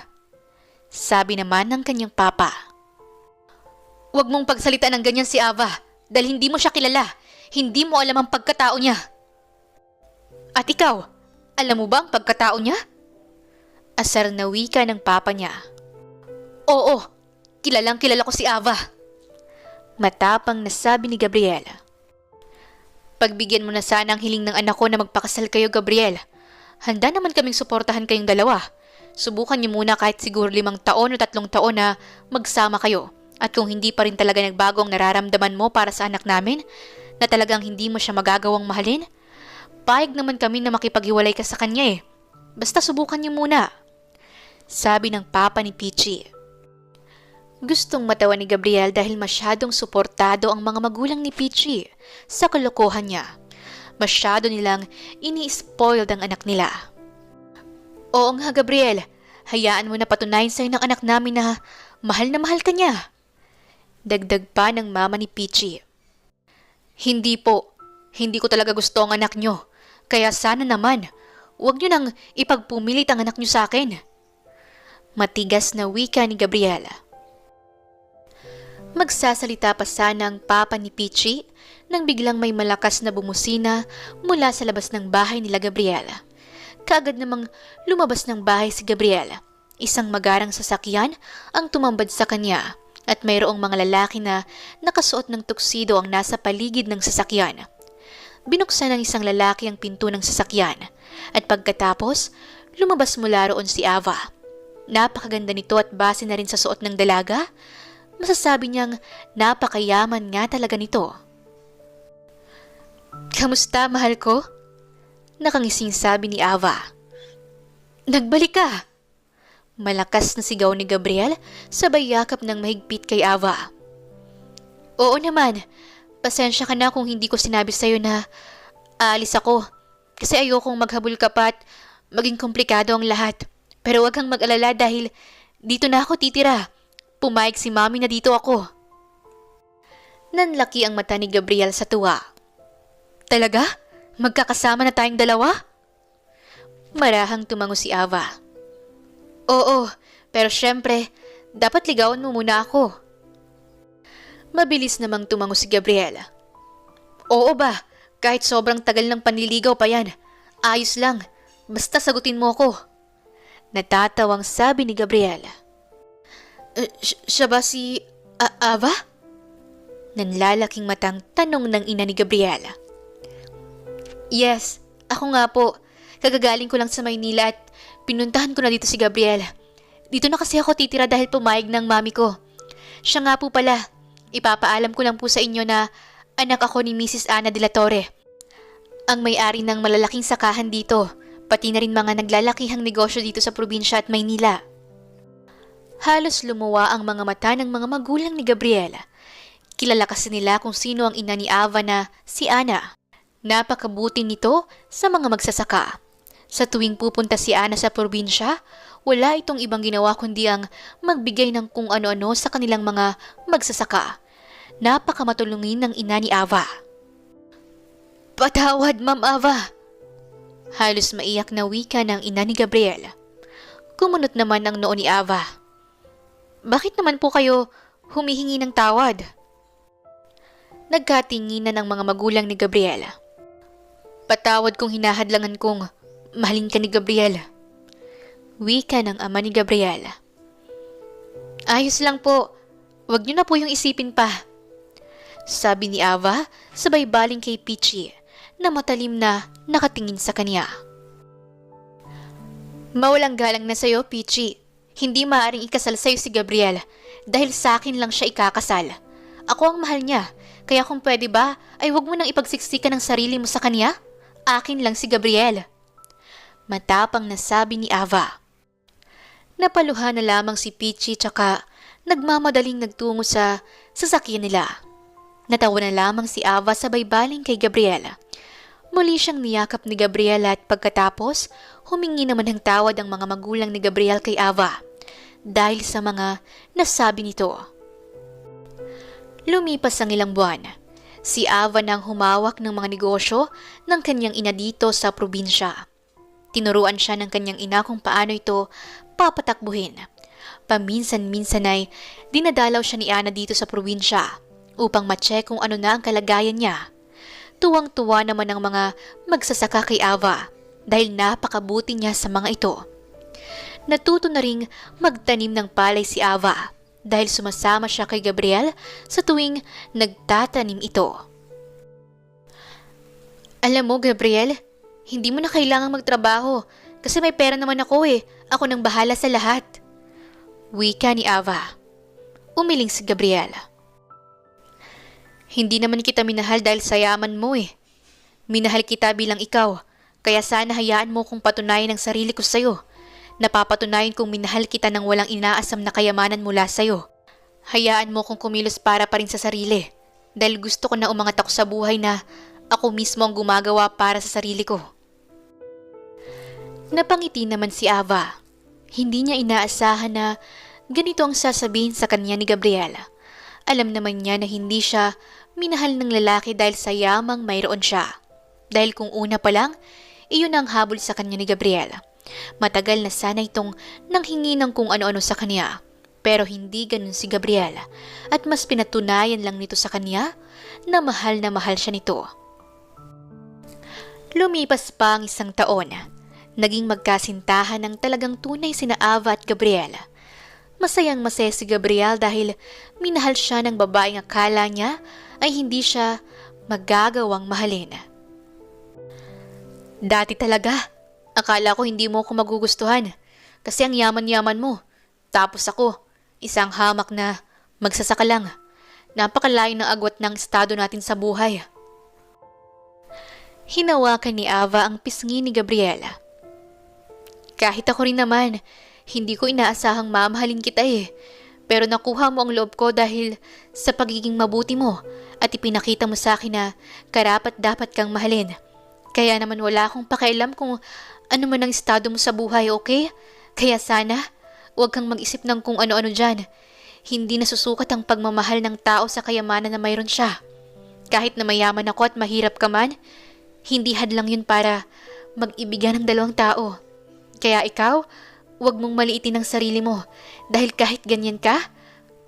Sabi naman ng kanyang papa. Huwag mong pagsalita ng ganyan si Ava dahil hindi mo siya kilala. Hindi mo alam ang pagkatao niya. At ikaw, alam mo ba ang pagkatao niya? Asar na wika ng papa niya. Oo, kilalang kilala ko si Ava. Matapang na sabi ni Gabriel. Pagbigyan mo na sana ang hiling ng anak ko na magpakasal kayo, Gabriel. Handa naman kaming suportahan kayong dalawa. Subukan niyo muna kahit siguro 5 taon o 3 taon na magsama kayo. At kung hindi pa rin talaga nagbago ang nararamdaman mo para sa anak namin, na talagang hindi mo siya magagawang mahalin, payag naman kami na makipaghiwalay ka sa kanya eh. Basta subukan niyo muna. Sabi ng papa ni Peachy. Gustong matawa ni Gabriel dahil masyadong suportado ang mga magulang ni Peachy sa kalokohan niya. Masyado nilang ini-spoiled ang anak nila. Oo nga Gabriel, hayaan mo na patunayan sa'yo ng anak namin na mahal ka niya. Dagdag pa ng mama ni Peachy. Hindi po, hindi ko talaga gusto ang anak niyo. Kaya sana naman, huwag niyo nang ipagpumilit ang anak niyo sa akin. Matigas na wika ni Gabriela. Magsasalita pa sana ang papa ni Peachy nang biglang may malakas na bumusina mula sa labas ng bahay nila Gabriela. Kaagad namang lumabas ng bahay si Gabriela. Isang magarang sasakyan ang tumambad sa kanya at mayroong mga lalaki na nakasuot ng tuksido ang nasa paligid ng sasakyan. Binuksan ng isang lalaki ang pinto ng sasakyan at pagkatapos lumabas mula roon si Ava. Napakaganda nito at base na rin sa suot ng dalaga, masasabi niyang napakayaman nga talaga nito. Kamusta, mahal ko? Nakangising sabi ni Ava. Nagbalik ka! Malakas na sigaw ni Gabriel sabay yakap ng mahigpit kay Ava. Oo naman, pasensya ka na kung hindi ko sinabi sa'yo na aalis ako kasi ayokong maghabol ka pa at maging komplikado ang lahat. Pero wag kang mag-alala dahil dito na ako titira. Pumayag si Mami na dito ako. Nanlaki ang mata ni Gabriel sa tuwa. Talaga? Magkakasama na tayong dalawa? Marahang tumango si Ava. Oo, pero syempre, dapat ligawan mo muna ako. Mabilis namang tumango si Gabriel. Oo ba? Kahit sobrang tagal ng panliligaw pa yan. Ayos lang. Basta sagutin mo ako. Natatawang sabi ni Gabriel. Siya ba si Ava? Nanlalaking matang tanong ng ina ni Gabriel. Yes, ako nga po. Kagagaling ko lang sa Maynila at pinuntahan ko na dito si Gabriel. Dito na kasi ako titira dahil pumayag ng mami ko. Siya nga po pala, ipapaalam ko lang po sa inyo na anak ako ni Mrs. Ana de la Torre. Ang may-ari ng malalaking sakahan dito, pati na rin mga naglalakihang negosyo dito sa probinsya at Maynila. Halos lumuwa ang mga mata ng mga magulang ni Gabriel. Kilala kasi nila kung sino ang ina ni Ava na si Ana. Napakabuti nito sa mga magsasaka. Sa tuwing pupunta si Ana sa probinsya, wala itong ibang ginawa kundi ang magbigay ng kung ano-ano sa kanilang mga magsasaka. Napakamatulungin ng ina ni Ava. Patawad, Ma'am Ava! Halos maiyak na wika ng ina ni Gabriel. Kumunot naman ang noo ni Ava. Bakit naman po kayo humihingi ng tawad? Nagkatinginan ng mga magulang ni Gabriel. Patawad kung hinahadlangan kong mahalin ka ni Gabriel. Wika ng ama ni Gabriel. Ayos lang po. Huwag niyo na po yung isipin pa. Sabi ni Ava sabay baling kay Peachy na matalim na nakatingin sa kanya. Mawalang galang na sa'yo, Peachy. Hindi maaaring ikasal sa'yo si Gabriel dahil sa akin lang siya ikakasal. Ako ang mahal niya, kaya kung pwede ba ay huwag mo nang ipagsiksikan ng sarili mo sa kanya. Akin lang si Gabriel. Matapang na sabi ni Ava. Napaluha na lamang si Peachy tsaka nagmamadaling nagtungo sa sasakyan nila. Natawa na lamang si Ava sabay baling kay Gabriel. Muli siyang niyakap ni Gabriel at pagkatapos humingi naman ng tawad ang mga magulang ni Gabriel kay Ava dahil sa mga nasabi nito. Lumipas ang ilang buwan. Si Ava nang humawak ng mga negosyo ng kanyang ina dito sa probinsya. Tinuruan siya ng kanyang ina kung paano ito papatakbuhin. Paminsan-minsan ay dinadalaw siya ni Ana dito sa probinsya upang ma-check kung ano na ang kalagayan niya. Tuwang-tuwa naman ang mga magsasaka kay Ava dahil napakabuti niya sa mga ito. Natuto na ring magtanim ng palay si Ava dahil sumasama siya kay Gabriel sa tuwing nagtatanim ito. Alam mo, Gabriel, hindi mo na kailangang magtrabaho kasi may pera naman ako eh. Ako nang bahala sa lahat. Wika ni Ava. Umiling si Gabriel. Hindi naman kita minahal dahil sa yaman mo eh. Minahal kita bilang ikaw, kaya sana hayaan mo kong patunayan ang sarili ko sa'yo. Napapatunayan kong minahal kita nang walang inaasam na kayamanan mula sa'yo. Hayaan mo kong kumilos para pa rin sa sarili, dahil gusto ko na umangat ako sa buhay na ako mismo ang gumagawa para sa sarili ko. Napangiti naman si Ava. Hindi niya inaasahan na ganito ang sasabihin sa kanya ni Gabriel. Alam naman niya na hindi siya minahal ng lalaki dahil sa yamang mayroon siya. Dahil kung una pa lang, iyon ang habol sa kanya ni Gabriel. Matagal na sana itong nanghingi ng kung ano-ano sa kanya. Pero hindi ganun si Gabriel. At mas pinatunayan lang nito sa kanya na mahal siya nito. Lumipas pa ang 1 taon. Naging magkasintahan ng talagang tunay sina Ava at Gabriel. Masayang masaya si Gabriel dahil minahal siya ng babaeng akala niya ay hindi siya magagawang mahalin. Dati talaga, akala ko hindi mo ako magugustuhan kasi ang yaman-yaman mo. Tapos ako, isang hamak na magsasaka lang. Napakalayo ng agwat ng estado natin sa buhay. Hinawakan ni Ava ang pisngi ni Gabriel. Kahit ako rin naman, hindi ko inaasahang mamahalin kita eh. Pero nakuha mo ang loob ko dahil sa pagiging mabuti mo at ipinakita mo sa akin na karapat-dapat kang mahalin. Kaya naman wala akong pakialam kung ano man ang estado mo sa buhay, okay? Kaya sana, huwag kang mag-isip ng kung ano-ano dyan. Hindi nasusukat ang pagmamahal ng tao sa kayamanan na mayroon siya. Kahit na mayaman ako at mahirap ka man, hindi hadlang yun para mag-ibigan ng dalawang tao. Kaya ikaw, huwag mong maliitin ang sarili mo dahil kahit ganyan ka,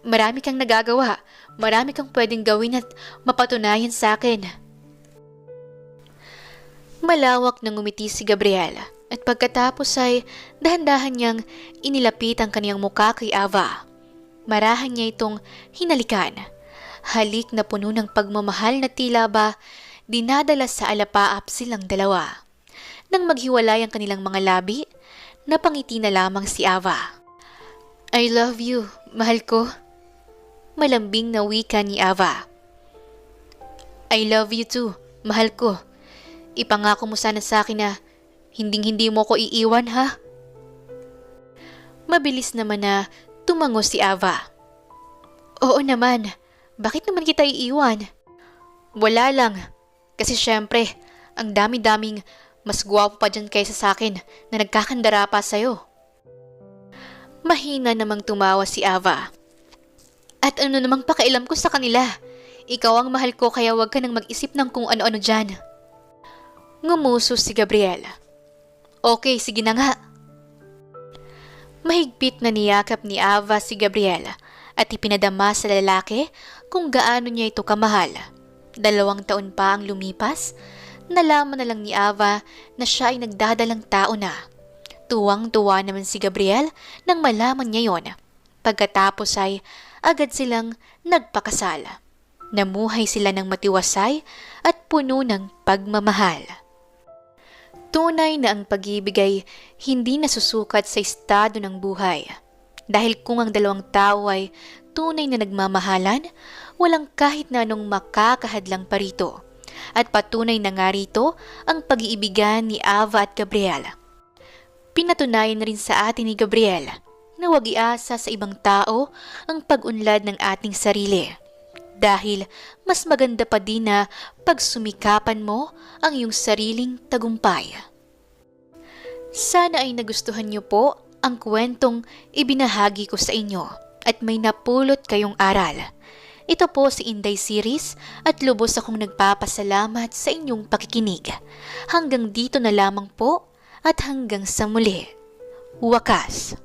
marami kang nagagawa, marami kang pwedeng gawin at mapatunayan sa akin. Malawak na ngumiti si Gabriel at pagkatapos ay dahan-dahan niyang inilapit ang kaniyang muka kay Ava. Marahan niya itong hinalikan. halik na puno ng pagmamahal na tila ba dinadala sa alapaap silang dalawa. Nang maghiwalay ang kanilang mga labi, napangiti na lamang si Ava. I love you, mahal ko. Malambing na wika ni Ava. I love you too, mahal ko. Ipangako mo sana sa akin na hinding-hindi mo ko iiwan, ha? Mabilis naman na tumango si Ava. Oo naman, bakit naman kita iiwan? Wala lang, kasi syempre, ang dami-daming mas gwapo pa dyan kaysa sa akin na nagkakandara pa sa'yo. Mahina namang tumawa si Ava. At ano namang pakailam ko sa kanila? Ikaw ang mahal ko kaya wag ka nang mag-isip ng kung ano-ano dyan. Ngumuso si Gabriel. Okay, sige na nga. Mahigpit na niyakap ni Ava si Gabriel at ipinadama sa lalaki kung gaano niya ito kamahal. 2 taon pa ang lumipas, nalaman na lang ni Ava na siya ay nagdadalang tao na. Tuwang-tuwa naman si Gabriel nang malaman niya yon. Pagkatapos ay agad silang nagpakasal. Namuhay sila ng matiwasay at puno ng pagmamahal. Tunay na ang pag-ibig ay hindi nasusukat sa estado ng buhay. Dahil kung ang dalawang tao ay tunay na nagmamahalan, walang kahit na anong makakahadlang pa rito. At patunay na nga rito ang pag-iibigan ni Ava at Gabriel. Pinatunayan na rin sa atin ni Gabriel na huwag iasa sa ibang tao ang pag-unlad ng ating sarili. Dahil mas maganda pa din na pagsumikapan mo ang iyong sariling tagumpay. Sana ay nagustuhan niyo po ang kwentong ibinahagi ko sa inyo at may napulot kayong aral. Ito po si Inday Series at lubos akong nagpapasalamat sa inyong pakikinig. Hanggang dito na lamang po at hanggang sa muli. Wakas.